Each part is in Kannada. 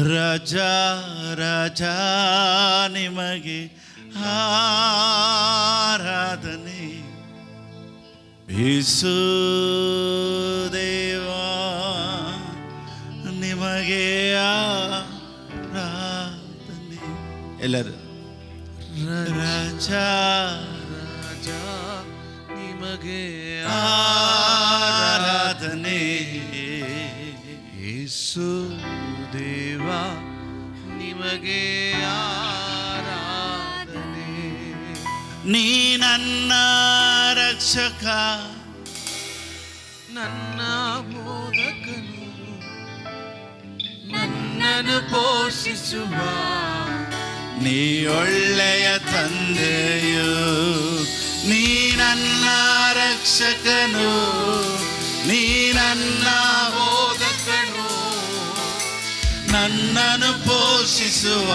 ರಾಜಾ ರಾಜಾ ನಿಮಗೆ ಆರಾಧನೆ, ಯೇಸು ದೇವಾ ನಿಮಗೆ ಆರಾಧನೆ. ಎಲ್ಲರೂ ರಾಜಾ ರಾಜಾ ನಿಮಗೆ ಆರಾಧನೆ, ಯೇಸು ದೇವಾ ನಿಮಗೆ ಆರಾಧನೆ. ನೀ ನನ್ನ ರಕ್ಷಕ, ನನ್ನ ಬೋಧಕನು, ನನ್ನನ್ನು ಪೋಷಿಸುವ ನೀ ಒಳ್ಳೆಯ ತಂದೆಯು. ನೀ ನನ್ನ ರಕ್ಷಕನು, ನೀ ನನ್ನ ಬೋಧಕನು, ನನ್ನನ್ನು ಪೋಷಿಸುವ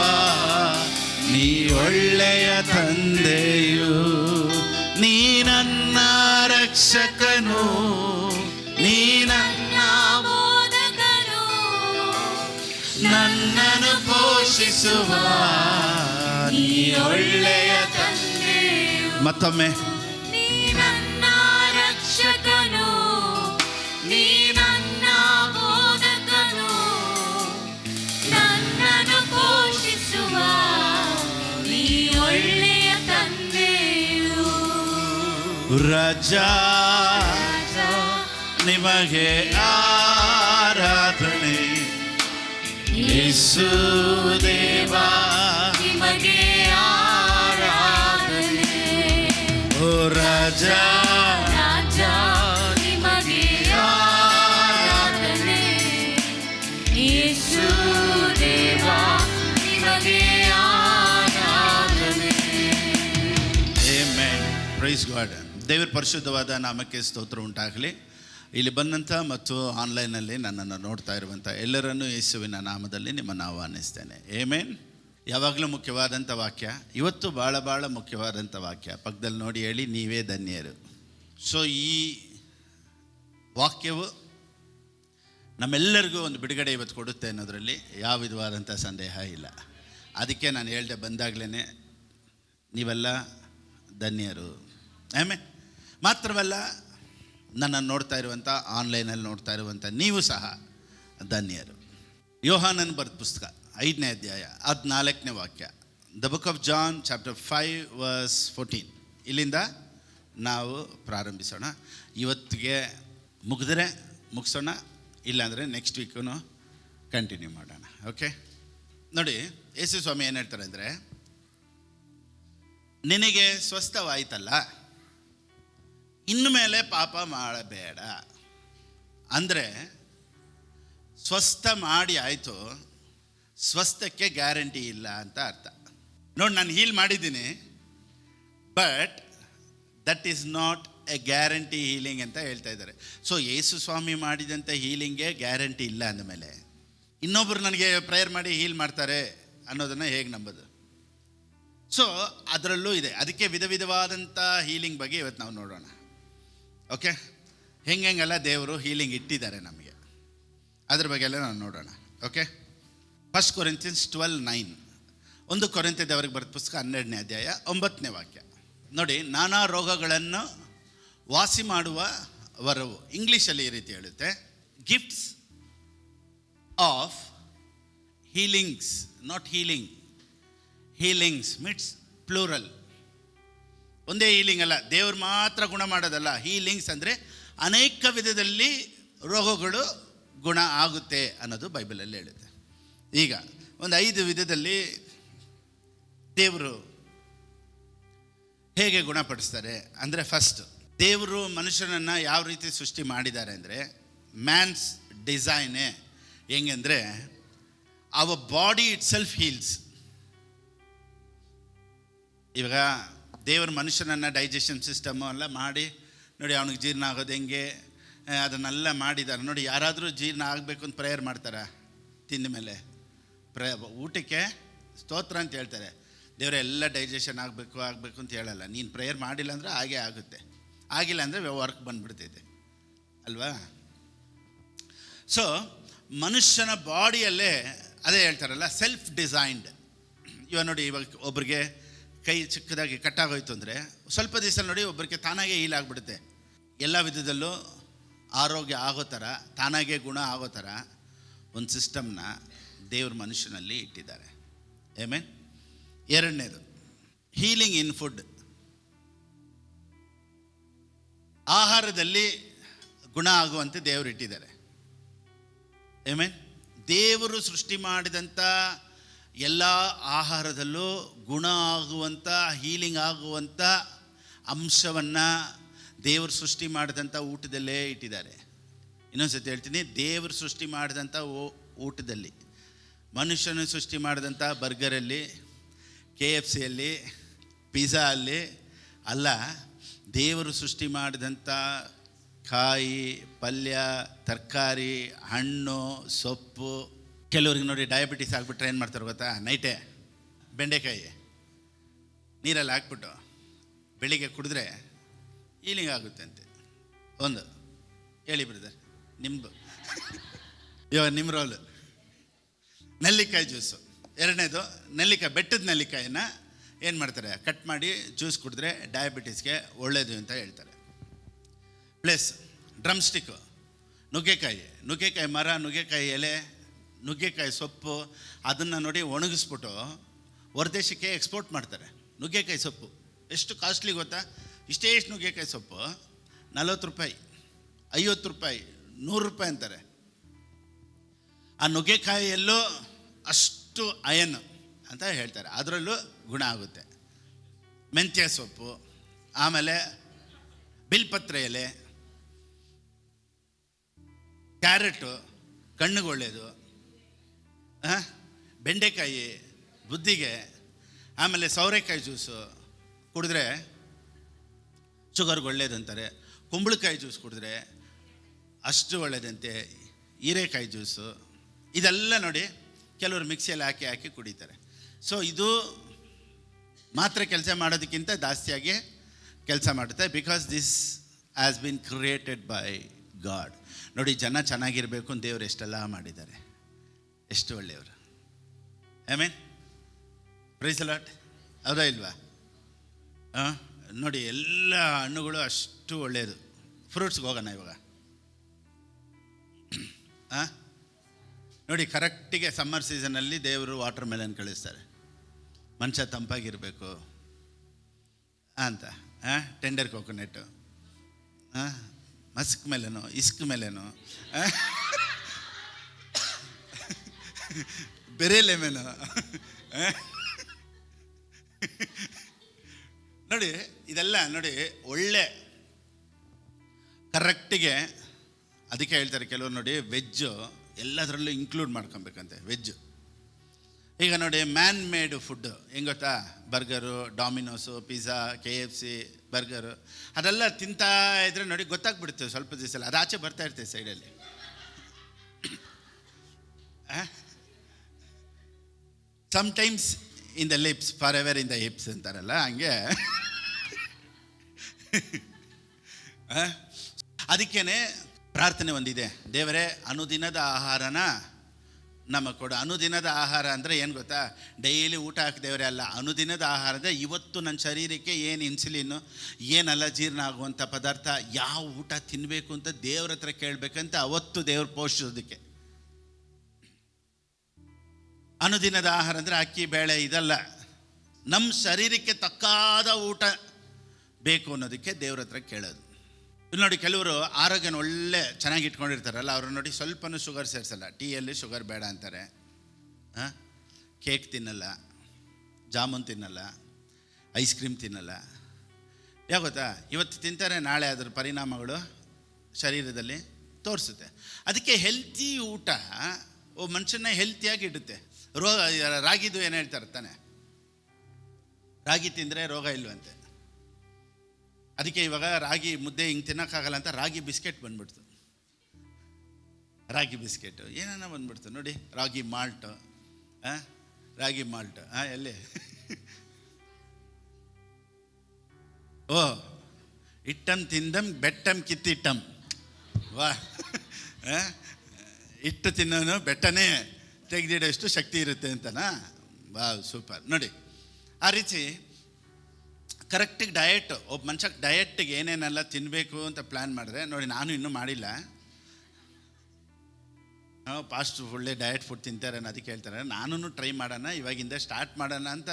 ನೀ ಒಳ್ಳೆಯ ತಂದೆಯು. ನೀ ನನ್ನ ರಕ್ಷಕನು, ನೀ ನನ್ನ ಬೋಧಕನು, ನನ್ನನ್ನು ಪೋಷಿಸುವ ನೀ ಒಳ್ಳೆಯ ತಂದೆಯು. ಮತ್ತೊಮ್ಮೆ ನೀ ನನ್ನ ರಕ್ಷಕನು, ನೀ ನನ್ನ ಬೋಧಕನು, ನನ್ನನ್ನು ಪೋಷಿಸುವ ನೀ ಒಳ್ಳೆಯ ತಂದೆಯು. ರಾಜಾ ನಿಮಗೆ ಆರಾಧನೆ, ಯೇಸು ದೇವಾ ನಿಮಗೆ ಆರಾಧನೆ. ಓ ರಾಜಾ ರಾಜಾ ನಿಮಗೆ ಆರಾಧನೆ, ಯೇಸು ದೇವಾ ನಿಮಗೆ ಆರಾಧನೆ. ಆಮೆನ್. Praise God. ದೇವರ ಪರಿಶುದ್ಧವಾದ ನಾಮಕ್ಕೆ ಸ್ತೋತ್ರ ಉಂಟಾಗಲಿ. ಇಲ್ಲಿ ಬಂದಂಥ ಮತ್ತು ಆನ್ಲೈನಲ್ಲಿ ನನ್ನನ್ನು ನೋಡ್ತಾ ಇರುವಂಥ ಎಲ್ಲರನ್ನೂ ಯೇಸುವಿನ ನಾಮದಲ್ಲಿ ನಿಮ್ಮನ್ನು ಆಹ್ವಾನಿಸ್ತೇನೆ. ಆಮೆನ್. ಯಾವಾಗಲೂ ಮುಖ್ಯವಾದಂಥ ವಾಕ್ಯ, ಇವತ್ತು ಭಾಳ ಮುಖ್ಯವಾದಂಥ ವಾಕ್ಯ. ಪಕ್ಕದಲ್ಲಿ ನೋಡಿ ಹೇಳಿ, ನೀವೇ ಧನ್ಯರು. ಸೊ ಈ ವಾಕ್ಯವು ನಮ್ಮೆಲ್ಲರಿಗೂ ಒಂದು ಬಿಡುಗಡೆ ಇವತ್ತು ಕೊಡುತ್ತೆ ಅನ್ನೋದರಲ್ಲಿ ಯಾವ ವಿಧವಾದಂಥ ಸಂದೇಹ ಇಲ್ಲ. ಅದಕ್ಕೆ ನಾನು ಹೇಳ್ದೆ ಬಂದಾಗಲೇ, ನೀವೆಲ್ಲ ಧನ್ಯರು. ಆಮೇಲೆ ಮಾತ್ರವಲ್ಲ, ನನ್ನನ್ನು ನೋಡ್ತಾ ಇರುವಂಥ ಆನ್ಲೈನಲ್ಲಿ ನೋಡ್ತಾ ಇರುವಂಥ ನೀವು ಸಹ ಧನ್ಯರು. ಯೋಹಾನನ ಬರೆದ ಪುಸ್ತಕ 5ನೇ ಅಧ್ಯಾಯ 14ನೇ ವಾಕ್ಯ. The book of John chapter 5:14. ಇಲ್ಲಿಂದ ನಾವು ಪ್ರಾರಂಭಿಸೋಣ. ಇವತ್ತಿಗೆ ಮುಗಿದ್ರೆ ಮುಗಿಸೋಣ, ಇಲ್ಲಾಂದರೆ ನೆಕ್ಸ್ಟ್ ವೀಕು ಕಂಟಿನ್ಯೂ ಮಾಡೋಣ. ಓಕೆ, ನೋಡಿ ಯೇಸು ಸ್ವಾಮಿ ಏನು ಹೇಳ್ತಾರೆ ಅಂದರೆ, ನಿನಗೆ ಸ್ವಸ್ಥವಾಯಿತಲ್ಲ, ಇನ್ನು ಮೇಲೆ ಪಾಪ ಮಾಡಬೇಡ. ಅಂದರೆ ಸ್ವಸ್ಥ ಮಾಡಿ ಆಯಿತು, ಸ್ವಸ್ಥಕ್ಕೆ ಗ್ಯಾರಂಟಿ ಇಲ್ಲ ಅಂತ ಅರ್ಥ. ನೋಡಿ, ನಾನು ಹೀಲ್ ಮಾಡಿದ್ದೀನಿ, but that is not A guarantee healing ಅಂತ ಹೇಳ್ತಾ ಇದ್ದಾರೆ. ಸೊ ಯೇಸು ಸ್ವಾಮಿ ಮಾಡಿದಂಥ ಹೀಲಿಂಗ್ಗೆ ಗ್ಯಾರಂಟಿ ಇಲ್ಲ ಅಂದಮೇಲೆ ಇನ್ನೊಬ್ಬರು ನನಗೆ ಪ್ರೇಯರ್ ಮಾಡಿ ಹೀಲ್ ಮಾಡ್ತಾರೆ ಅನ್ನೋದನ್ನು ಹೇಗೆ ನಂಬೋದು? ಸೊ ಅದರಲ್ಲೂ ಇದೆ. ಅದಕ್ಕೆ ವಿಧವಾದಂಥ ಹೀಲಿಂಗ್ ಬಗ್ಗೆ ಇವತ್ತು ನಾವು ನೋಡೋಣ. ಓಕೆ, ಹೆಂಗೆಲ್ಲ ದೇವರು ಹೀಲಿಂಗ್ ಇಟ್ಟಿದ್ದಾರೆ ನಮಗೆ, ಅದ್ರ ಬಗ್ಗೆ ಎಲ್ಲ ನಾವು ನೋಡೋಣ. Okay, 1 Corinthians 12:9. 1 ಕೊರಿಂಥದವರಿಗೆ ಬರೆದ ಪುಸ್ತಕ 12ನೇ ಅಧ್ಯಾಯ 9ನೇ ವಾಕ್ಯ. ನೋಡಿ, ನಾನಾ ರೋಗಗಳನ್ನು ವಾಸಿ ಮಾಡುವ ವರವು. ಇಂಗ್ಲೀಷಲ್ಲಿ ಈ ರೀತಿ ಹೇಳುತ್ತೆ, gifts of healings, not healing. Healings means plural. ಒಂದೇ ಹೀಲಿಂಗ್ ಅಲ್ಲ, ದೇವ್ರು ಮಾತ್ರ ಗುಣ ಮಾಡೋದಲ್ಲ. ಹೀಲಿಂಗ್ಸ್ ಅಂದರೆ ಅನೇಕ ವಿಧದಲ್ಲಿ ರೋಗಗಳು ಗುಣ ಆಗುತ್ತೆ ಅನ್ನೋದು ಬೈಬಲಲ್ಲಿ ಹೇಳುತ್ತೆ. ಈಗ ಒಂದು 5 ವಿಧದಲ್ಲಿ ದೇವರು ಹೇಗೆ ಗುಣಪಡಿಸ್ತಾರೆ ಅಂದರೆ, ಫಸ್ಟ್, ದೇವರು ಮನುಷ್ಯನನ್ನು ಯಾವ ರೀತಿ ಸೃಷ್ಟಿ ಮಾಡಿದ್ದಾರೆ ಅಂದರೆ, ಮ್ಯಾನ್ಸ್ ಡಿಸೈನೇ ಹೆಂಗೆಂದರೆ, our body itself heals. ಇವಾಗ ದೇವರು ಮನುಷ್ಯನನ್ನು ಡೈಜೆಷನ್ ಸಿಸ್ಟಮ್ಮು ಎಲ್ಲ ಮಾಡಿ ನೋಡಿ, ಅವನಿಗೆ ಜೀರ್ಣ ಆಗೋದು ಹೆಂಗೆ ಅದನ್ನೆಲ್ಲ ಮಾಡಿದ್ದಾರೆ. ನೋಡಿ, ಯಾರಾದರೂ ಜೀರ್ಣ ಆಗಬೇಕು ಅಂತ ಪ್ರೇಯರ್ ಮಾಡ್ತಾರೆ ತಿಂದ ಮೇಲೆ? ಊಟಕ್ಕೆ ಸ್ತೋತ್ರ ಅಂತ ಹೇಳ್ತಾರೆ. ದೇವರೇ ಎಲ್ಲ ಡೈಜೆಷನ್ ಆಗಬೇಕು ಅಂತ ಹೇಳಲ್ಲ. ನೀನು ಪ್ರೇಯರ್ ಮಾಡಿಲ್ಲ ಅಂದರೆ ಹಾಗೇ ಆಗುತ್ತೆ, ಆಗಿಲ್ಲ ಅಂದರೆ ವರ್ಕ್ ಬಂದುಬಿಡ್ತೈತೆ ಅಲ್ವಾ? ಸೊ ಮನುಷ್ಯನ ಬಾಡಿಯಲ್ಲೇ ಅದೇ ಹೇಳ್ತಾರಲ್ಲ, ಸೆಲ್ಫ್ ಡಿಸೈನ್ಡ್. ಇವಾಗ ನೋಡಿ, ಇವಾಗ ಒಬ್ರಿಗೆ ಕೈ ಚಿಕ್ಕದಾಗಿ ಕಟ್ಟಾಗೋಯ್ತು ಅಂದರೆ ಸ್ವಲ್ಪ ದಿವಸ ನೋಡಿ ಒಬ್ಬರಿಗೆ ತಾನಾಗೆ ಹೀಲಾಗ್ಬಿಡುತ್ತೆ. ಎಲ್ಲ ವಿಧದಲ್ಲೂ ಆರೋಗ್ಯ ಆಗೋ ಥರ, ತಾನಾಗೆ ಗುಣ ಆಗೋ ಥರ ಒಂದು ಸಿಸ್ಟಮ್ನ ದೇವ್ರ ಮನುಷ್ಯನಲ್ಲಿ ಇಟ್ಟಿದ್ದಾರೆ. ಆಮೆನ್. ಎರಡನೇದು, ಹೀಲಿಂಗ್ ಇನ್ ಫುಡ್. ಆಹಾರದಲ್ಲಿ ಗುಣ ಆಗುವಂತೆ ದೇವರು ಇಟ್ಟಿದ್ದಾರೆ. ಆಮೆನ್. ದೇವರು ಸೃಷ್ಟಿ ಮಾಡಿದಂಥ ಎಲ್ಲ ಆಹಾರದಲ್ಲೂ ಗುಣ ಆಗುವಂಥ, ಹೀಲಿಂಗ್ ಆಗುವಂಥ ಅಂಶವನ್ನು ದೇವರು ಸೃಷ್ಟಿ ಮಾಡಿದಂಥ ಊಟದಲ್ಲೇ ಇಟ್ಟಿದ್ದಾರೆ. ಇನ್ನೊಂದು ಸತಿ ಹೇಳ್ತೀನಿ, ದೇವರು ಸೃಷ್ಟಿ ಮಾಡಿದಂಥ ಊಟದಲ್ಲಿ, ಮನುಷ್ಯನು ಸೃಷ್ಟಿ ಮಾಡಿದಂಥ ಬರ್ಗರಲ್ಲಿ, KFCಯಲ್ಲಿ, ಪಿಜ್ಜಾ ಅಲ್ಲಿ ಅಲ್ಲ, ದೇವರು ಸೃಷ್ಟಿ ಮಾಡಿದಂಥ ಕಾಯಿ, ಪಲ್ಯ, ತರಕಾರಿ, ಹಣ್ಣು, ಸೊಪ್ಪು. ಕೆಲವ್ರಿಗೆ ನೋಡಿ ಡಯಾಬಿಟಿಸ್ ಆಗಿಬಿಟ್ರೆ ಏನು ಮಾಡ್ತಾರೆ ಗೊತ್ತಾ? ನೈಟೇ ಬೆಂಡೆಕಾಯಿ ನೀರಲ್ಲಿ ಹಾಕ್ಬಿಟ್ಟು ಬೆಳಿಗ್ಗೆ ಕುಡಿದ್ರೆ ಹೀಲಿಂಗ್ ಆಗುತ್ತೆ ಅಂತೆ. ಒಂದು ಹೇಳಿ ಬ್ರದರ್, ನಿಮ್ಮದು ಇವಾಗ ನಿಮ್ಮ ರೋಲು. ನೆಲ್ಲಿಕಾಯಿ ಜ್ಯೂಸು. ಎರಡನೇದು, ನೆಲ್ಲಿಕಾಯಿ, ಬೆಟ್ಟದ ನೆಲ್ಲಿಕಾಯಿನ ಏನು ಮಾಡ್ತಾರೆ, ಕಟ್ ಮಾಡಿ ಜ್ಯೂಸ್ ಕುಡಿದ್ರೆ ಡಯಾಬಿಟಿಸ್ಗೆ ಒಳ್ಳೆಯದು ಅಂತ ಹೇಳ್ತಾರೆ. ಪ್ಲಸ್ ಡ್ರಮ್ ಸ್ಟಿಕ್ಕು, ನುಗ್ಗೆಕಾಯಿ ಮರ, ನುಗ್ಗೆಕಾಯಿ ಎಲೆ, ನುಗ್ಗೆಕಾಯಿ ಸೊಪ್ಪು, ಅದನ್ನು ನೋಡಿ ಒಣಗಿಸ್ಬಿಟ್ಟು ಹೊರದೇಶಕ್ಕೆ ಎಕ್ಸ್ಪೋರ್ಟ್ ಮಾಡ್ತಾರೆ. ನುಗ್ಗೆಕಾಯಿ ಸೊಪ್ಪು ಎಷ್ಟು ಕಾಸ್ಟ್ಲಿ ಗೊತ್ತಾ? ಇಷ್ಟು ನುಗ್ಗೆಕಾಯಿ ಸೊಪ್ಪು 40 ರೂಪಾಯಿ, 50 ರೂಪಾಯಿ, 100 ರೂಪಾಯಿ ಅಂತಾರೆ. ಆ ನುಗ್ಗೆಕಾಯಿಯಲ್ಲೂ ಅಷ್ಟು ಅಯನ್ ಅಂತ ಹೇಳ್ತಾರೆ, ಅದರಲ್ಲೂ ಗುಣ ಆಗುತ್ತೆ. ಮೆಂತ್ಯ ಸೊಪ್ಪು, ಆಮೇಲೆ ಬಿಲ್ಪತ್ರೆ ಎಲೆ, ಕ್ಯಾರೆಟು ಕಣ್ಣಿಗೆ ಒಳ್ಳೆಯದು, ಬೆಂಡೆಕಾಯಿ ಬುದ್ಧಿಗೆ, ಆಮೇಲೆ ಸೌರೆಕಾಯಿ ಜ್ಯೂಸು ಕುಡಿದ್ರೆ ಶುಗರ್ಗೆ ಒಳ್ಳೇದಂತಾರೆ. ಕುಂಬಳಕಾಯಿ ಜ್ಯೂಸ್ ಕುಡಿದ್ರೆ ಅಷ್ಟು ಒಳ್ಳೆಯದಂತೆ. ಹೀರೆಕಾಯಿ ಜ್ಯೂಸು, ಇದೆಲ್ಲ ನೋಡಿ ಕೆಲವರು ಮಿಕ್ಸಿಯಲ್ಲಿ ಹಾಕಿ ಕುಡಿತಾರೆ. ಸೊ ಇದು ಮಾತ್ರ ಕೆಲಸ ಮಾಡೋದಕ್ಕಿಂತ ಜಾಸ್ತಿಯಾಗಿ ಕೆಲಸ ಮಾಡುತ್ತೆ. Because this has been created by God. ನೋಡಿ, ಜನ ಚೆನ್ನಾಗಿರಬೇಕು ಅಂತ ದೇವರು ಎಷ್ಟೆಲ್ಲ ಮಾಡಿದ್ದಾರೆ, ಎಷ್ಟು ಒಳ್ಳೆಯವರು. ಆಮೆನ್. Praise the Lord. ಹೌದಾ ಇಲ್ವಾ? ನೋಡಿ, ಎಲ್ಲ ಹಣ್ಣುಗಳು ಅಷ್ಟು ಒಳ್ಳೆಯದು. ಫ್ರೂಟ್ಸ್ಗೆ ಹೋಗೋಣ ಇವಾಗ. ನೋಡಿ, ಕರೆಕ್ಟಿಗೆ ಸಮ್ಮರ್ ಸೀಸನಲ್ಲಿ ದೇವರು ವಾಟರ್ ಮೆಲನ್ ಕಳಿಸ್ತಾರೆ. ಮನುಷ್ಯ ತಂಪಾಗಿರಬೇಕು ಅಂತ. ಟೆಂಡರ್ ಕೋಕೋನೆಟ್ಟು, ಮಸ್ಕ್ ಮೇಲೇನು, ಇಸ್ಕ್ ಮೇಲೇನು, ಬೆರೆ ಲೆಮೆನು. ನೋಡಿ, ಇದೆಲ್ಲ ನೋಡಿ ಒಳ್ಳೆ ಕರೆಕ್ಟಿಗೆ. ಅದಕ್ಕೆ ಹೇಳ್ತಾರೆ ಕೆಲವರು ನೋಡಿ, ವೆಜ್ಜು ಎಲ್ಲದರಲ್ಲೂ ಇನ್ಕ್ಲೂಡ್ ಮಾಡ್ಕೊಬೇಕಂತೆ, ವೆಜ್ಜು. ಈಗ ನೋಡಿ, ಮ್ಯಾನ್ ಮೇಡ್ ಫುಡ್ಡು ಹೆಂಗೆ ಗೊತ್ತಾ? Burger, Domino's, pizza, KFC, burger, ಅದೆಲ್ಲ ತಿಂತಾ ಇದ್ರೆ ನೋಡಿ ಗೊತ್ತಾಗ್ಬಿಡುತ್ತೆ ಸ್ವಲ್ಪ ದಿವಸ. ಅದು ಆಚೆ ಬರ್ತಾ ಇರ್ತೇವೆ ಸೈಡಲ್ಲಿ. Sometimes in the lips, for ever in the hips ಅಂತಾರಲ್ಲ, ಹಂಗೆ. ಅದಕ್ಕೇನೆ ಪ್ರಾರ್ಥನೆ ಒಂದಿದೆ, ದೇವರೇ ಅನುದಿನದ ಆಹಾರನ ನಮಗೆ ಕೊಡು. ಅನುದಿನದ ಆಹಾರ ಅಂದರೆ ಏನು ಗೊತ್ತಾ? ಡೈಲಿ ಊಟ ಹಾಕಿದೇವ್ರೆ ಅಲ್ಲ. ಅನುದಿನದ ಆಹಾರ ಅಂದರೆ ಇವತ್ತು ನನ್ನ ಶರೀರಕ್ಕೆ ಏನು ಇನ್ಸುಲಿನ್ನು, ಏನೆಲ್ಲ ಜೀರ್ಣ ಆಗುವಂಥ ಪದಾರ್ಥ, ಯಾವ ಊಟ ತಿನ್ನಬೇಕು ಅಂತ ದೇವ್ರ ಹತ್ರ ಕೇಳಬೇಕಂತ ಅವತ್ತು ದೇವ್ರು ಪೋಷಿಸೋದಕ್ಕೆ. ಅನುದಿನದ ಆಹಾರ ಅಂದರೆ ಅಕ್ಕಿ ಬೇಳೆ ಇದಲ್ಲ, ನಮ್ಮ ಶರೀರಕ್ಕೆ ತಕ್ಕಾದ ಊಟ ಬೇಕು ಅನ್ನೋದಕ್ಕೆ ದೇವ್ರ ಹತ್ರ ಕೇಳೋದು. ಇಲ್ಲಿ ನೋಡಿ, ಕೆಲವರು ಆರೋಗ್ಯನ ಒಳ್ಳೆ ಚೆನ್ನಾಗಿ ಇಟ್ಕೊಂಡಿರ್ತಾರಲ್ಲ, ಅವರು ನೋಡಿ ಸ್ವಲ್ಪನೂ ಶುಗರ್ ಸೇರಿಸಲ್ಲ. ಟೀಯಲ್ಲಿ ಶುಗರ್ ಬೇಡ ಅಂತಾರೆ. ಕೇಕ್ ತಿನ್ನಲ್ಲ, ಜಾಮೂನ್ ತಿನ್ನಲ್ಲ, ಐಸ್ ಕ್ರೀಮ್ ತಿನ್ನಲ್ಲ. ಯಾಕೆ ಗೊತ್ತಾ? ಇವತ್ತು ತಿಂತಾರೆ, ನಾಳೆ ಅದರ ಪರಿಣಾಮಗಳು ಶರೀರದಲ್ಲಿ ತೋರಿಸುತ್ತೆ. ಅದಕ್ಕೆ ಹೆಲ್ತಿ ಊಟ ಮನುಷ್ಯನ ಹೆಲ್ತಿಯಾಗಿ ಇಡುತ್ತೆ. ರಾಗಿದು ಏನು ಹೇಳ್ತಾರೆ ತಾನೆ, ರಾಗಿ ತಿಂದರೆ ರೋಗ ಇಲ್ವಂತೆ. ಅದಕ್ಕೆ ಇವಾಗ ರಾಗಿ ಮುದ್ದೆ ಹಿಂಗೆ ತಿನ್ನೋಕ್ಕಾಗಲ್ಲ ಅಂತ ರಾಗಿ ಬಿಸ್ಕೆಟ್ ಬಂದ್ಬಿಡ್ತು. ರಾಗಿ ಬಿಸ್ಕೆಟು ಏನೇನೋ ಬಂದ್ಬಿಡ್ತು ನೋಡಿ. ರಾಗಿ ಮಾಲ್ಟು, ಎಲ್ಲಿ ಓ ಇಟ್ಟಂ ತಿಂದಂ ಬೆಟ್ಟಂ ಕಿತ್ತಿಟ್ಟಂ. ವಾ, ಇಟ್ಟು ತಿನ್ನೋನು ಬೆಟ್ಟನೇ ತೆಗೆದಿಡೋಷ್ಟು ಶಕ್ತಿ ಇರುತ್ತೆ ಅಂತನಾ? Wow, super. ನೋಡಿ, ಆ ರೀತಿ ಕರೆಕ್ಟಿಗೆ ಡಯಟ್, ಒಬ್ಬ ಮನುಷ್ಯ ಡಯಟ್ಗೆ ಏನೇನೆಲ್ಲ ತಿನ್ನಬೇಕು ಅಂತ ಪ್ಲ್ಯಾನ್ ಮಾಡಿದ್ರೆ, ನೋಡಿ ನಾನು ಇನ್ನೂ ಮಾಡಿಲ್ಲ. ಪಾಸ್ಟ್ ಒಳ್ಳೆ ಡಯಟ್ ಫುಡ್ ತಿಂತಾರೆ ಅದಕ್ಕೆ ಹೇಳ್ತಾರೆ. ನಾನು ಟ್ರೈ ಮಾಡೋಣ, ಇವಾಗಿಂದ ಸ್ಟಾರ್ಟ್ ಮಾಡೋಣ ಅಂತ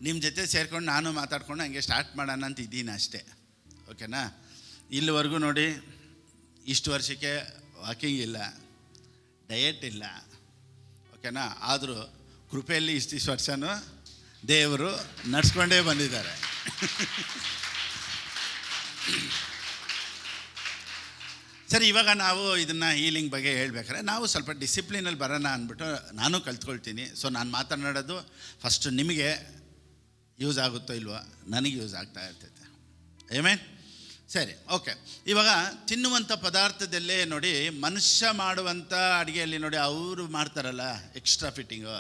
ನಿಮ್ಮ ಜೊತೆ ಸೇರ್ಕೊಂಡು ನಾನು ಮಾತಾಡ್ಕೊಂಡು ಹಂಗೆ ಸ್ಟಾರ್ಟ್ ಮಾಡೋಣ ಅಂತ ಇದ್ದೀನಿ ಅಷ್ಟೇ. ಓಕೆನಾ? ಇಲ್ಲಿವರೆಗೂ ನೋಡಿ, ಇಷ್ಟು ವರ್ಷಕ್ಕೆ ವಾಕಿಂಗ್ ಇಲ್ಲ, ಡಯಟ್ ಇಲ್ಲ. ಓಕೆನಾ? ಆದರೂ ಕೃಪೆಯಲ್ಲಿ ಇಷ್ಟು ವರ್ಷನೂ ದೇವರು ನಡ್ಸ್ಕೊಂಡೇ ಬಂದಿದ್ದಾರೆ. ಸರಿ, ಇವಾಗ ನಾವು ಇದನ್ನು ಹೀಲಿಂಗ್ ಬಗ್ಗೆ ಹೇಳ್ಬೇಕಾದ್ರೆ ನಾವು ಸ್ವಲ್ಪ ಡಿಸಿಪ್ಲಿನಲ್ಲಿ ಬರೋಣ ಅಂದ್ಬಿಟ್ಟು ನಾನು ಕಲ್ತ್ಕೊಳ್ತೀನಿ. ಸೊ ನಾನು ಮಾತನಾಡೋದು ಫಸ್ಟು ನಿಮಗೆ ಯೂಸ್ ಆಗುತ್ತೋ ಇಲ್ವೋ, ನನಗೆ ಯೂಸ್ ಆಗ್ತಾ ಇರ್ತೈತೆ. ಆಮೆನ್. ಸರಿ, ಓಕೆ. ಇವಾಗ ತಿನ್ನುವಂಥ ಪದಾರ್ಥದಲ್ಲೇ ನೋಡಿ, ಮನುಷ್ಯ ಮಾಡುವಂಥ ಅಡುಗೆಯಲ್ಲಿ ನೋಡಿ ಅವರು ಮಾಡ್ತಾರಲ್ಲ ಎಕ್ಸ್ಟ್ರಾ ಫಿಟ್ಟಿಂಗು,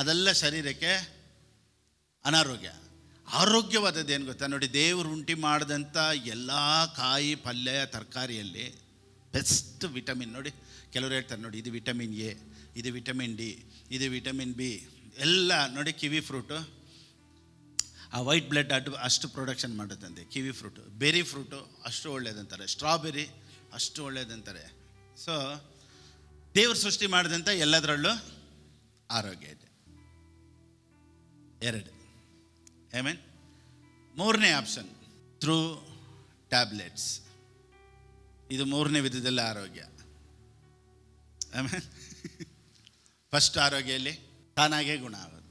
ಅದೆಲ್ಲ ಶರೀರಕ್ಕೆ ಅನಾರೋಗ್ಯ. ಆರೋಗ್ಯವಾದದ್ದು ಏನು ಗೊತ್ತಾ? ನೋಡಿ, ದೇವರು ಉಂಟು ಮಾಡಿದಂಥ ಎಲ್ಲ ಕಾಯಿ ಪಲ್ಯ ತರಕಾರಿಯಲ್ಲಿ ಬೆಸ್ಟ್ ವಿಟಮಿನ್ ನೋಡಿ. ಕೆಲವರು ಹೇಳ್ತಾರೆ ನೋಡಿ, ಇದು ವಿಟಮಿನ್ ಎ, ಇದು ವಿಟಮಿನ್ ಡಿ, ಇದು ವಿಟಮಿನ್ ಬಿ ಎಲ್ಲ ನೋಡಿ. ಕಿವಿ ಫ್ರೂಟು ಆ ವೈಟ್ ಬ್ಲಡ್ ಅಷ್ಟು ಪ್ರೊಡಕ್ಷನ್ ಮಾಡುತ್ತಂತೆ ಕಿವಿ ಫ್ರೂಟು. ಬೆರಿ ಫ್ರೂಟು ಅಷ್ಟು ಒಳ್ಳೇದಂತಾರೆ, ಸ್ಟ್ರಾಬೆರಿ ಅಷ್ಟು ಒಳ್ಳೇದಂತಾರೆ. ಸೊ ದೇವರು ಸೃಷ್ಟಿ ಮಾಡಿದಂಥ ಎಲ್ಲದರಲ್ಲೂ ಆರೋಗ್ಯ ಇದೆ. 2 ಆಮೇನ್. 3ನೇ ಆಪ್ಷನ್ ಥ್ರೂ ಟ್ಯಾಬ್ಲೆಟ್ಸ್. ಇದು 3ನೇ ವಿಧದಲ್ಲಿ ಆರೋಗ್ಯ. ಆಮೇನ್. ಫಸ್ಟ್ ಆರೋಗ್ಯದಲ್ಲಿ ತಾನಾಗೇ ಗುಣ ಆಗೋದು.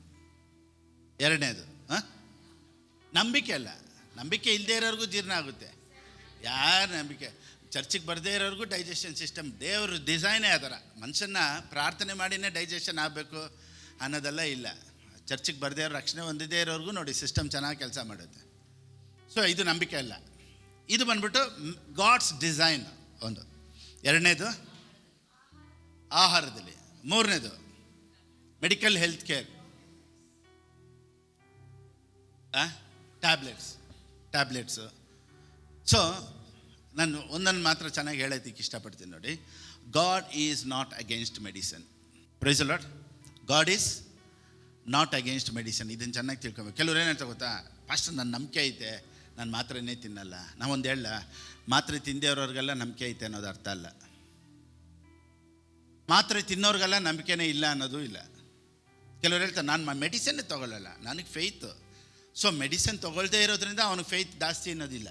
2ನೇದು ನಂಬಿಕೆ ಅಲ್ಲ, ನಂಬಿಕೆ ಇಲ್ಲದೆ ಇರೋರಿಗೂ ಜೀರ್ಣ ಆಗುತ್ತೆ. ಯಾರು ನಂಬಿಕೆ? ಚರ್ಚಿಗೆ ಬರದೇ ಇರೋರಿಗೂ ಡೈಜೆಷನ್ ಸಿಸ್ಟಮ್, ದೇವರು ಡಿಸೈನೇ ಆ ಥರ. ಮನುಷ್ಯನ ಪ್ರಾರ್ಥನೆ ಮಾಡಿನೇ ಡೈಜೆಷನ್ ಆಗಬೇಕು ಅನ್ನೋದೆಲ್ಲ ಇಲ್ಲ. ಚರ್ಚಿಗೆ ಬರದೇ ಇರೋ, ರಕ್ಷಣೆ ಹೊಂದಿದೇ ಇರೋರಿಗೂ ನೋಡಿ ಸಿಸ್ಟಮ್ ಚೆನ್ನಾಗಿ ಕೆಲಸ ಮಾಡುತ್ತೆ. ಸೊ ಇದು ನಂಬಿಕೆ ಅಲ್ಲ, ಇದು ಬಂದ್ಬಿಟ್ಟು ಗಾಡ್ಸ್ ಡಿಸೈನ್ ಒಂದು. 2ನೇದು ಆಹಾರದಲ್ಲಿ. 3ನೇದು medical health care, tablets. So ನಾನು ಒಂದನ್ನು ಮಾತ್ರ ಚೆನ್ನಾಗಿ ಹೇಳೋದಕ್ಕೆ ಇಷ್ಟಪಡ್ತೀನಿ ನೋಡಿ. God is not against medicine. Praise the Lord. God is not against medicine. ಇದನ್ನು ಚೆನ್ನಾಗಿ ತಿಳ್ಕೊಬೇಕು. ಕೆಲವ್ರು ಏನು ಹೇಳ್ತಾ ಗೊತ್ತಾ? ಫಸ್ಟ್ ನನ್ನ ನಂಬಿಕೆ ಐತೆ, ನಾನು ಮಾತ್ರೆನೇ ತಿನ್ನಲ್ಲ. ನಾವೊಂದು ಹೇಳ, ಮಾತ್ರೆ ತಿಂದೇವ್ರವ್ರಿಗೆಲ್ಲ ನಂಬಿಕೆ ಐತೆ ಅನ್ನೋದು ಅರ್ಥ ಅಲ್ಲ. ಮಾತ್ರೆ ತಿನ್ನೋರಿಗೆಲ್ಲ ನಂಬಿಕೆನೇ ಇಲ್ಲ ಅನ್ನೋದು ಇಲ್ಲ. ಕೆಲವ್ರು ಹೇಳ್ತಾರೆ ನಾನು ಮೆಡಿಸನ್ನೇ ತೊಗೊಳ್ಳಲ್ಲ, ನನಗೆ ಫೇಯ್ತು. ಸೊ ಮೆಡಿಸನ್ ತೊಗೊಳ್ದೇ ಇರೋದ್ರಿಂದ ಅವನಿಗೆ ಫೇಯ್ತ್ ಜಾಸ್ತಿ ಅನ್ನೋದಿಲ್ಲ.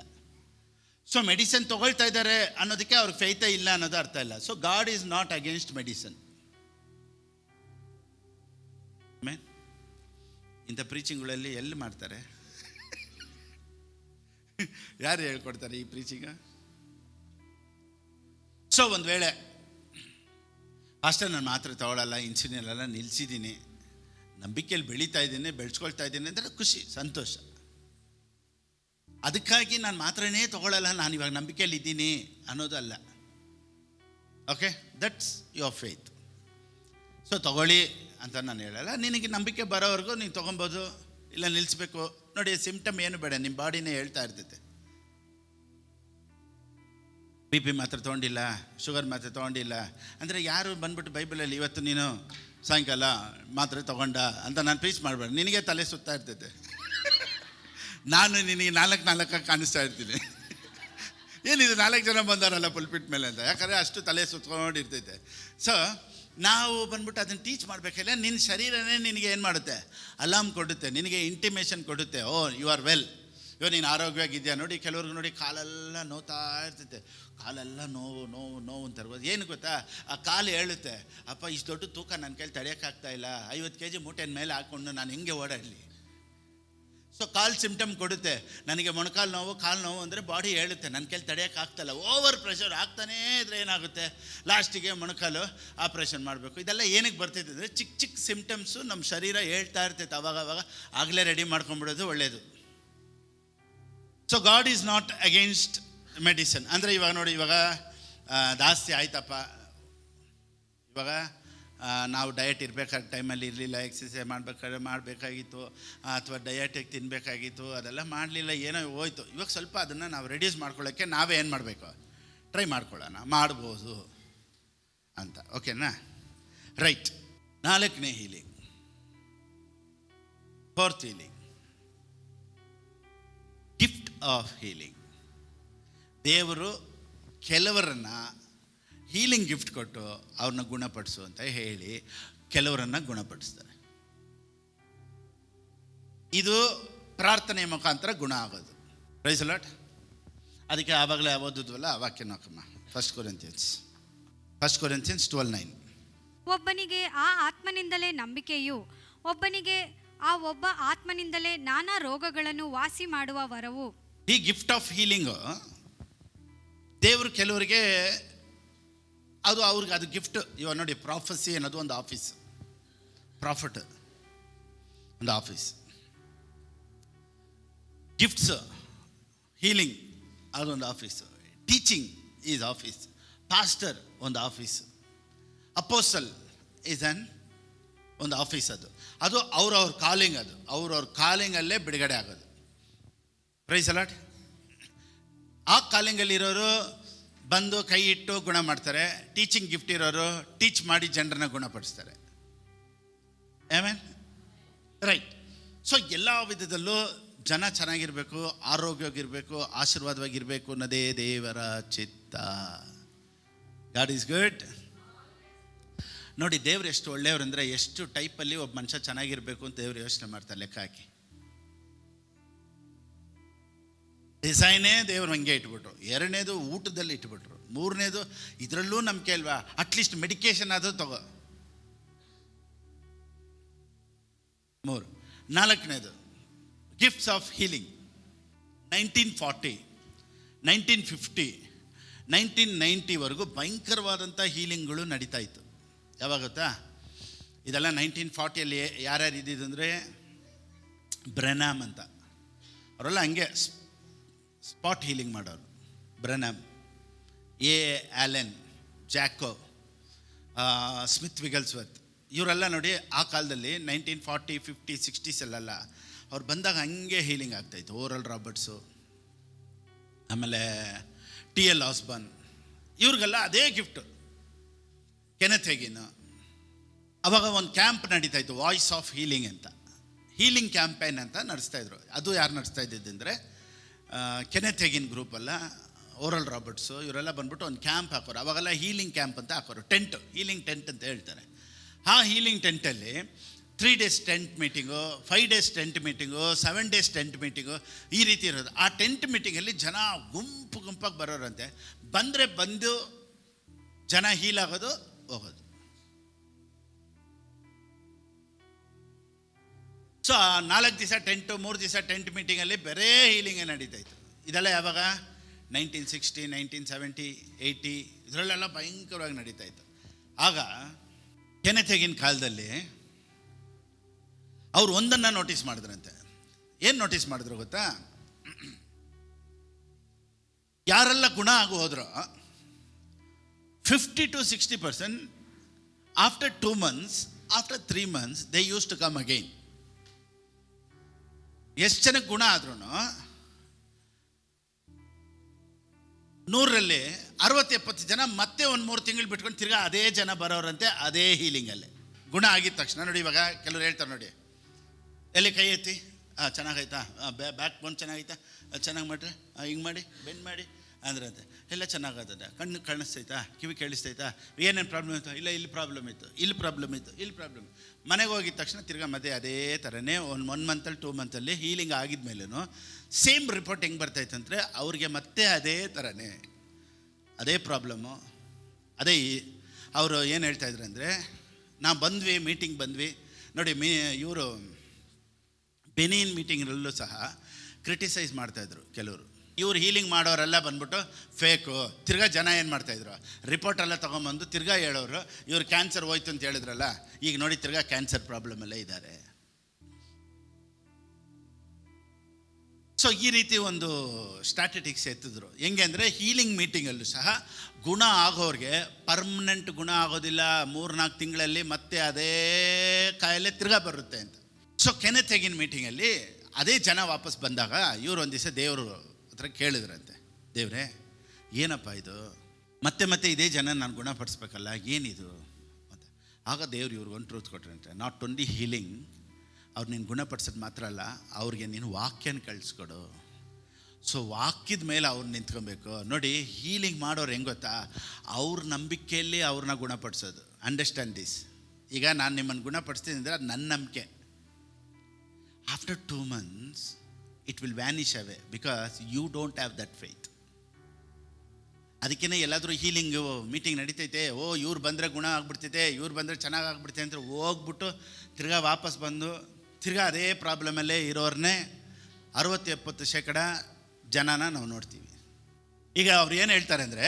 ಸೊ ಮೆಡಿಸನ್ ತೊಗೊಳ್ತಾ ಇದ್ದಾರೆ ಅನ್ನೋದಕ್ಕೆ ಅವ್ರಿಗೆ ಫೇಯ್ತೇ ಇಲ್ಲ ಅನ್ನೋದು ಅರ್ಥ ಇಲ್ಲ. So God is not against medicine. Amen. ಇಂಥ ಪ್ರೀಚಿಂಗ್ಗಳಲ್ಲಿ ಎಲ್ಲಿ ಮಾಡ್ತಾರೆ? ಯಾರು ಹೇಳ್ಕೊಡ್ತಾರೆ ಈ ಪ್ರೀಚಿಂಗ? ಸೊ ಒಂದು ವೇಳೆ ಅಷ್ಟೇ ನಾನು ಮಾತ್ರೆ ತಗೊಳ್ಳಲ್ಲ, ಇನ್ಸುಲಿನ್ ಎಲ್ಲ ನಿಲ್ಲಿಸಿದ್ದೀನಿ, ನಂಬಿಕೆಯಲ್ಲಿ ಬೆಳೀತಾ ಇದ್ದೀನಿ, ಬೆಳೆಸ್ಕೊಳ್ತಾ ಇದ್ದೀನಿ ಅಂದರೆ ಖುಷಿ, ಸಂತೋಷ. ಅದಕ್ಕಾಗಿ ನಾನು ಮಾತ್ರನೇ ತಗೊಳ್ಳಲ್ಲ, ನಾನು ಇವಾಗ ನಂಬಿಕೆಯಲ್ಲಿ ಇದ್ದೀನಿ ಅನ್ನೋದಲ್ಲ. Okay, that's your faith. So ತಗೊಳ್ಳಿ ಅಂತ ನಾನು ಹೇಳಲ್ಲ. ನಿನಗೆ ನಂಬಿಕೆ ಬರೋವರೆಗೂ ನೀನು ತೊಗೊಬೋದು, ಇಲ್ಲ ನಿಲ್ಲಿಸ್ಬೇಕು. ನೋಡಿ, ಸಿಂಪ್ಟಮ್ ಏನು ಬೇಡ, ನಿಮ್ಮ ಬಾಡಿನೇ ಹೇಳ್ತಾ ಇರ್ತೈತೆ. BP ಮಾತ್ರ ತೊಗೊಂಡಿಲ್ಲ, ಶುಗರ್ ಮಾತ್ರ ತೊಗೊಂಡಿಲ್ಲ ಅಂದರೆ ಯಾರು ಬಂದ್ಬಿಟ್ಟು ಬೈಬಲಲ್ಲಿ ಇವತ್ತು ನೀನು ಸಾಯಂಕಾಲ ಮಾತ್ರೆ ತೊಗೊಂಡ ಅಂತ ನಾನು ಪ್ರೀಚ್ ಮಾಡಬೇಡ. ನಿನಗೆ ತಲೆ ಸುತ್ತಾ ಇರ್ತೈತೆ. ನಾನು ನಿನಗೆ 4 ಕಾಣಿಸ್ತಾ ಇರ್ತೀನಿ. ಏನಿದು 4 ಜನ ಬಂದಾರಲ್ಲ ಪುಲ್ಪಿಟ್ ಮೇಲೆ ಅಂತ, ಯಾಕಂದರೆ ಅಷ್ಟು ತಲೆ ಸುತ್ಕೊಂಡಿರ್ತೈತೆ. ಸೊ ನಾವು ಬಂದ್ಬಿಟ್ಟು ಅದನ್ನು ಟೀಚ್ ಮಾಡಬೇಕಿಲ್ಲ. ನಿನ್ನ ಶರೀರನೇ ನಿನಗೆ ಏನು ಮಾಡುತ್ತೆ? ಅಲಾರ್ಮ್ ಕೊಡುತ್ತೆ, ನಿನಗೆ ಇಂಟಿಮೇಷನ್ ಕೊಡುತ್ತೆ. ಓ ಯು ಆರ್ ವೆಲ್, ಇವಾಗ ನೀನು ಆರೋಗ್ಯವಾಗಿದೆಯಾ. ನೋಡಿ, ಕೆಲವ್ರಿಗೆ ನೋಡಿ ಕಾಲೆಲ್ಲ ನೋವ್ತಾ ಇರ್ತೈತೆ, ಕಾಲೆಲ್ಲ ನೋವು ನೋವು ನೋವು ಅಂತ ಇರ್ಬೋದು. ಏನು ಗೊತ್ತಾ? ಆ ಕಾಲು ಹೇಳುತ್ತೆ, ಅಪ್ಪ ಇಷ್ಟು ದೊಡ್ಡ ತೂಕ ನನ್ನ ಕೈಲಿ ತಡೆಯೋಕ್ಕಾಗ್ತಾ ಇಲ್ಲ, 50 kg ಮೂಟೆನ ಮೇಲೆ ಹಾಕ್ಕೊಂಡು ನಾನು ಹೆಂಗೆ ಓಡಾಡಲಿ. ಸೊ ಕಾಲು ಸಿಂಪ್ಟಮ್ ಕೊಡುತ್ತೆ. ನನಗೆ ಮೊಣಕಾಲು ನೋವು, ಕಾಲು ನೋವು ಅಂದರೆ ಬಾಡಿ ಹೇಳುತ್ತೆ ನನ್ನ ಕೈಲಿ ತಡೆಯೋಕ್ಕಾಗ್ತಾಯಿಲ್ಲ. ಓವರ್ ಪ್ರೆಷರ್ ಆಗ್ತಾನೇ ಇದ್ರೆ ಏನಾಗುತ್ತೆ? ಲಾಸ್ಟಿಗೆ ಮೊಣಕಾಲು ಆಪ್ರೇಷನ್ ಮಾಡಬೇಕು. ಇದೆಲ್ಲ ಏನಕ್ಕೆ ಬರ್ತೈತೆ ಅಂದರೆ ಚಿಕ್ಕ ಚಿಕ್ಕ ಸಿಂಪ್ಟಮ್ಸು ನಮ್ಮ ಶರೀರ ಹೇಳ್ತಾ ಇರ್ತೈತೆ. ಅವಾಗ ಆಗಲೇ ರೆಡಿ ಮಾಡ್ಕೊಂಡ್ಬಿಡೋದು ಒಳ್ಳೆಯದು. So God is not against medicine. ಅಂದರೆ ಇವಾಗ ನೋಡಿ, ಇವಾಗ ಜಾಸ್ತಿ ಆಯ್ತಪ್ಪ, ಇವಾಗ ನಾವು ಡಯಟ್ ಇರಬೇಕಾದ ಟೈಮಲ್ಲಿ ಇರಲಿಲ್ಲ, ಎಕ್ಸಸೈಸ್ ಮಾಡಬೇಕಾಗಿತ್ತು, ಅಥವಾ ಡಯಟಿಗೆ ತಿನ್ನಬೇಕಾಗಿತ್ತು, ಅದೆಲ್ಲ ಮಾಡಲಿಲ್ಲ, ಏನೋ ಹೋಯ್ತು. ಇವಾಗ ಸ್ವಲ್ಪ ಅದನ್ನು ನಾವು ರೆಡ್ಯೂಸ್ ಮಾಡ್ಕೊಳ್ಳೋಕ್ಕೆ ನಾವೇ ಏನು ಮಾಡಬೇಕು? ಟ್ರೈ ಮಾಡ್ಕೊಳ್ಳೋಣ, ಮಾಡ್ಬೋದು ಅಂತ. ಓಕೆನಾ? ರೈಟ್. 4ನೇ healing, 4th healing, gift of healing. ದೇವರು ಕೆಲವರನ್ನ ಹೀಲಿಂಗ್ ಗಿಫ್ಟ್ ಕೊಟ್ಟು ಅವ್ರನ್ನ ಗುಣಪಡಿಸು ಅಂತ ಹೇಳಿ ಕೆಲವರನ್ನ ಗುಣಪಡಿಸ್ತಾರೆ. ಇದು ಪ್ರಾರ್ಥನೆಯ ಮುಖಾಂತರ ಗುಣ ಆಗೋದು. Praise Lord. ಅದಕ್ಕೆ ಆವಾಗಲೇ ಓದಿದ್ವಲ್ಲ ಆ ವಾಕ್ಯನ ಹಾಕಮ್ಮ. 1 Corinthians 12:9. ಒಬ್ಬನಿಗೆ ಆ ಆತ್ಮನಿಂದಲೇ ನಂಬಿಕೆಯು, ಒಬ್ಬನಿಗೆ ಆ ಒಬ್ಬ ಆತ್ಮನಿಂದಲೇ ನಾನಾ ರೋಗಗಳನ್ನು ವಾಸಿ ಮಾಡುವ ವರವು. ಈ ಗಿಫ್ಟ್ ಆಫ್ ಹೀಲಿಂಗು ದೇವರು ಕೆಲವರಿಗೆ ಅವ್ರಿಗೆ ಅದು ಗಿಫ್ಟ್. ಇವಾಗ ನೋಡಿ, ಪ್ರಾಫೆಸಿ ಅನ್ನೋದು ಒಂದು ಆಫೀಸ್, ಪ್ರಾಫಿಟ್ ಒಂದು ಆಫೀಸ್, ಗಿಫ್ಟ್ಸ್ ಹೀಲಿಂಗ್ ಅದೊಂದು office, teaching is office, pastor ಒಂದು ಆಫೀಸ್, ಅಪೋಸ್ಟಲ್ ಈಸ್ ಒಂದು ಆಫೀಸ್. ಅದು ಅವ್ರವ್ರ ಕಾಲಿಂಗ್, ಅದು ಅವ್ರವ್ರ ಕಾಲಿಂಗಲ್ಲೇ ಬಿಡುಗಡೆ ಆಗೋದು. Praise Lord. ಆ ಕಾಲಿಂಗಲ್ಲಿರೋರು ಬಂದು ಕೈ ಇಟ್ಟು ಗುಣ ಮಾಡ್ತಾರೆ. ಟೀಚಿಂಗ್ ಗಿಫ್ಟ್ ಇರೋರು ಟೀಚ್ ಮಾಡಿ ಜನರನ್ನ ಗುಣಪಡಿಸ್ತಾರೆ. ಆಮೆನ್. ರೈಟ್. ಸೊ ಎಲ್ಲ ವಿಧದಲ್ಲೂ ಜನ ಚೆನ್ನಾಗಿರಬೇಕು, ಆರೋಗ್ಯವಾಗಿರಬೇಕು, ಆಶೀರ್ವಾದವಾಗಿರಬೇಕು ಅನ್ನೋದೇ ದೇವರ ಚಿತ್ತ. God is good. ನೋಡಿ, ದೇವ್ರು ಎಷ್ಟು ಒಳ್ಳೆಯವರು ಅಂದರೆ, ಎಷ್ಟು ಟೈಪಲ್ಲಿ ಒಬ್ಬ ಮನುಷ್ಯ ಚೆನ್ನಾಗಿರಬೇಕು ಅಂತ ದೇವ್ರು ಯೋಚನೆ ಮಾಡ್ತಾರೆ, ಲೆಕ್ಕ ಹಾಕಿ. ಡಿಸೈನೇ ದೇವ್ರು ಹಂಗೆ ಇಟ್ಬಿಟ್ರು. 2ನೇದು ಊಟದಲ್ಲಿ ಇಟ್ಬಿಟ್ರು. 3ನೇದು ಇದರಲ್ಲೂ ನಂಬಿಕೆ ಅಲ್ವಾ, ಅಟ್ಲೀಸ್ಟ್ ಮೆಡಿಕೇಶನ್ ಆದರೂ ತಗೋ. 3. 4ನೇದು ಗಿಫ್ಟ್ಸ್ ಆಫ್ ಹೀಲಿಂಗ್. 1940, 1950, 1990ವರೆಗೂ ಭಯಂಕರವಾದಂಥ ಹೀಲಿಂಗ್ಗಳು ನಡೀತಾ ಇತ್ತು. ಯಾವಾಗ ಗೊತ್ತಾ? ಇದೆಲ್ಲ 1940ಯಲ್ಲಿ ಯಾರ್ಯಾರು ಇದ್ದಿದ್ದು ಅಂದರೆ, ಬ್ರೆನಾಮ್ ಅಂತ ಅವರೆಲ್ಲ ಹಂಗೆ ಸ್ಪಾಟ್ ಹೀಲಿಂಗ್ ಮಾಡೋರು. ಬ್ರೆನಾಮ್, ಎ. ಆಲೆನ್, ಜಾಕೋ, ಸ್ಮಿತ್ ವಿಗಲ್ಸ್ವರ್ತ್, ಇವರೆಲ್ಲ ನೋಡಿ ಆ ಕಾಲದಲ್ಲಿ 1940, 50, 60s ಅವ್ರು ಬಂದಾಗ ಹಂಗೆ ಹೀಲಿಂಗ್ ಆಗ್ತಾಯಿತ್ತು. ಓರಲ್ ರಾಬರ್ಟ್ಸು, ಆಮೇಲೆ T.L. ಆಸ್ಬರ್ನ್, ಇವ್ರಿಗೆಲ್ಲ ಅದೇ ಗಿಫ್ಟು. ಕೆನೆತ್ ಹೇಗಿನ್. ಅವಾಗ ಒಂದು ಕ್ಯಾಂಪ್ ನಡೀತಾಯಿತ್ತು, ವಾಯ್ಸ್ ಆಫ್ ಹೀಲಿಂಗ್ ಅಂತ, ಹೀಲಿಂಗ್ ಕ್ಯಾಂಪೇನ್ ಅಂತ ನಡೆಸ್ತಾಯಿದ್ರು. ಅದು ಯಾರು ನಡೆಸ್ತಾ ಇದ್ದಿದ್ದಂದರೆ ಕೆನೆತ್ ಹೇಗಿನ್ ಗ್ರೂಪಲ್ಲ, ಓರಲ್ ರಾಬರ್ಟ್ಸು, ಇವರೆಲ್ಲ ಬಂದ್ಬಿಟ್ಟು ಒಂದು ಕ್ಯಾಂಪ್ ಹಾಕೋರು. ಅವಾಗೆಲ್ಲ ಹೀಲಿಂಗ್ ಕ್ಯಾಂಪ್ ಅಂತ ಹಾಕೋರು. ಟೆಂಟ್, ಹೀಲಿಂಗ್ ಟೆಂಟ್ ಅಂತ ಹೇಳ್ತಾರೆ. ಆ ಹೀಲಿಂಗ್ ಟೆಂಟಲ್ಲಿ 3 days tent meeting, 5 days tent meeting, 7 days tent meeting, ಈ ರೀತಿ ಇರೋದು. ಆ ಟೆಂಟ್ ಮೀಟಿಂಗಲ್ಲಿ ಜನ ಗುಂಪಾಗಿ ಬರೋರಂತೆ. ಬಂದು ಜನ ಹೀಲ್ ಆಗೋದು, ಹೋಗೋದು. ಸೊ 4 ದಿವಸ ಟೆಂಟು, 3 ದಿವಸ ಟೆಂಟ್ ಮೀಟಿಂಗಲ್ಲಿ ಬರೇ ಹೀಲಿಂಗೇ ನಡೀತಾಯಿತ್ತು. ಇದೆಲ್ಲ ಯಾವಾಗ? 1960, 1970, 80 ಇದರಲ್ಲೆಲ್ಲ ಭಯಂಕರವಾಗಿ ನಡೀತಾಯಿತ್ತು. ಆಗ ಕೆನೆತ್ ಹೇಗಿನ್ ಕಾಲದಲ್ಲಿ ಅವ್ರು ಒಂದನ್ನು ನೋಟಿಸ್ ಮಾಡಿದ್ರಂತೆ. ಏನು ನೋಟಿಸ್ ಮಾಡಿದ್ರು ಗೊತ್ತಾ? ಯಾರೆಲ್ಲ ಗುಣ ಆಗು ಹೋದ್ರೋ 50 to 60% after 2 months, after 3 months they use to come again. ಎಷ್ಟು ಜನಕ್ಕೆ ಗುಣ ಆದ್ರೂ 100ರಲ್ಲಿ 60-70 ಜನ ಮತ್ತೆ ಒಂದು 3 ತಿಂಗಳು ಬಿಟ್ಕೊಂಡು ತಿರ್ಗಾ ಅದೇ ಜನ ಬರೋರಂತೆ, ಅದೇ ಹೀಲಿಂಗಲ್ಲೇ ಗುಣ ಆಗಿದ ತಕ್ಷಣ. ನೋಡಿ, ಇವಾಗ ಕೆಲವ್ರು ಹೇಳ್ತಾರೆ ನೋಡಿ, ಎಲ್ಲಿ ಕೈ ಎತ್ತಿ, ಚೆನ್ನಾಗೈತಾ, ಬ್ಯಾಕ್ ಬೋನ್ ಚೆನ್ನಾಗೈತಾ, ಚೆನ್ನಾಗಿ ಮಾಡಿರಿ, ಹಿಂಗೆ ಮಾಡಿ, ಬೆಂಡ್ ಮಾಡಿ ಅಂದ್ರಂತೆ. ಎಲ್ಲ ಚೆನ್ನಾಗತ್ತದೆ. ಕಣ್ಣು ಕಾಣಿಸ್ತೈತಾ, ಕಿವಿ ಕೇಳಿಸ್ತೈತಾ, ಏನೇನು ಪ್ರಾಬ್ಲಮ್ ಇತ್ತು? ಇಲ್ಲ, ಇಲ್ಲಿ ಪ್ರಾಬ್ಲಮ್ ಇತ್ತು, ಇಲ್ಲಿ ಪ್ರಾಬ್ಲಮ್ ಇತ್ತು, ಇಲ್ಲಿ ಪ್ರಾಬ್ಲಮ್. ಮನೆಗೆ ಹೋಗಿದ ತಕ್ಷಣ ತಿರ್ಗಾ ಮತ್ತೆ ಅದೇ ಥರನೇ 1 month, 2 months ಹೀಲಿಂಗ್ ಆಗಿದ್ಮೇಲೂ ಸೇಮ್ ರಿಪೋರ್ಟ್ ಹೆಂಗೆ ಬರ್ತಾಯಿತ್ತಂದರೆ, ಅವ್ರಿಗೆ ಮತ್ತೆ ಅದೇ ಥರನೇ ಅದೇ ಪ್ರಾಬ್ಲಮ್ಮು. ಅದೇ ಅವರು ಏನು ಹೇಳ್ತಾಯಿದ್ರು ಅಂದರೆ, ನಾವು ಬಂದ್ವಿ, ಮೀಟಿಂಗ್ ಬಂದ್ವಿ ನೋಡಿ, ಇವರು ಬೆನಿನ್ ಮೀಟಿಂಗ್ನಲ್ಲೂ ಸಹ ಕ್ರಿಟಿಸೈಸ್ ಮಾಡ್ತಾಯಿದ್ರು ಕೆಲವರು. ಇವ್ರು ಹೀಲಿಂಗ್ ಮಾಡೋರೆಲ್ಲ ಬಂದ್ಬಿಟ್ಟು ಫೇಕು. ತಿರ್ಗಾ ಜನ ಏನು ಮಾಡ್ತಾಯಿದ್ರು, ರಿಪೋರ್ಟ್ ಎಲ್ಲ ತೊಗೊಂಬಂದು ತಿರ್ಗಾ ಹೇಳೋರು, ಇವ್ರು ಕ್ಯಾನ್ಸರ್ ಹೋಯ್ತು ಅಂತ ಹೇಳಿದ್ರಲ್ಲ, ಈಗ ನೋಡಿ ತಿರ್ಗಾ ಕ್ಯಾನ್ಸರ್ ಪ್ರಾಬ್ಲಮಲ್ಲೇ ಇದ್ದಾರೆ. ಸೊ ಈ ರೀತಿ ಒಂದು ಸ್ಟ್ಯಾಟಿಸ್ಟಿಕ್ಸ್ ಎತ್ತಿದ್ರು. ಹೆಂಗೆ ಅಂದರೆ, ಹೀಲಿಂಗ್ ಮೀಟಿಂಗಲ್ಲೂ ಸಹ ಗುಣ ಆಗೋರಿಗೆ ಪರ್ಮನೆಂಟ್ ಗುಣ ಆಗೋದಿಲ್ಲ, 3-4 ತಿಂಗಳಲ್ಲಿ ಮತ್ತೆ ಅದೇ ಕಾಯಿಲೆ ತಿರ್ಗಾ ಬರುತ್ತೆ ಅಂತ. ಸೊ ಕೆನೆತ್ ಹೇಗಿನ್ ಮೀಟಿಂಗಲ್ಲಿ ಅದೇ ಜನ ವಾಪಸ್ ಬಂದಾಗ ಇವರು ಒಂದು ದಿವಸ ದೇವರು ಹತ್ರ ಕೇಳಿದ್ರಂತೆ, ದೇವ್ರೇ ಏನಪ್ಪ ಇದು, ಮತ್ತೆ ಇದೇ ಜನ ನಾನು ಗುಣಪಡಿಸ್ಬೇಕಲ್ಲ, ಏನಿದು ಅಂತ. ಆಗ ದೇವ್ರು ಇವ್ರಿಗೊಂದು ಟ್ರೂತ್ ಕೊಟ್ರಂತೆ, ನಾಟ್ ಓನ್ಲಿ ಹೀಲಿಂಗ್, ಅವ್ರು ನೀನು ಗುಣಪಡಿಸೋದು ಮಾತ್ರ ಅಲ್ಲ, ಅವ್ರಿಗೆ ನೀನು ವಾಕ್ಯನ ಕಳಿಸ್ಕೊಡು. ಸೊ ವಾಕ್ಯದ ಮೇಲೆ ಅವ್ರು ನಿಂತ್ಕೊಬೇಕು. ನೋಡಿ, ಹೀಲಿಂಗ್ ಮಾಡೋರು ಹೆಂಗೆ ಗೊತ್ತಾ, ಅವ್ರ ನಂಬಿಕೆಯಲ್ಲಿ ಅವ್ರನ್ನ ಗುಣಪಡಿಸೋದು. Understand this. ಈಗ ನಾನು ನಿಮ್ಮನ್ನು ಗುಣಪಡಿಸ್ತೀನಿ ಅಂದರೆ ಅದು ನನ್ನ ನಂಬಿಕೆ. After 2 months it will vanish away because you don't have that faith. ಅದಕ್ಕೇ ಎಲ್ಲಾದರೂ ಹೀಲಿಂಗು ಮೀಟಿಂಗ್ ನಡೀತೈತೆ, ಇವ್ರು ಬಂದರೆ ಗುಣ ಆಗ್ಬಿಡ್ತೈತೆ, ಇವ್ರು ಬಂದರೆ ಚೆನ್ನಾಗಿ ಆಗ್ಬಿಡ್ತೈತೆ ಅಂತ ಹೋಗ್ಬಿಟ್ಟು ತಿರ್ಗಾ ವಾಪಸ್ ಬಂದು ತಿರ್ಗಾ ಅದೇ ಪ್ರಾಬ್ಲಮಲ್ಲೇ ಇರೋರನ್ನೇ 60-70% ಜನನ ನಾವು ನೋಡ್ತೀವಿ. ಈಗ ಅವ್ರು ಏನು ಹೇಳ್ತಾರೆ ಅಂದರೆ,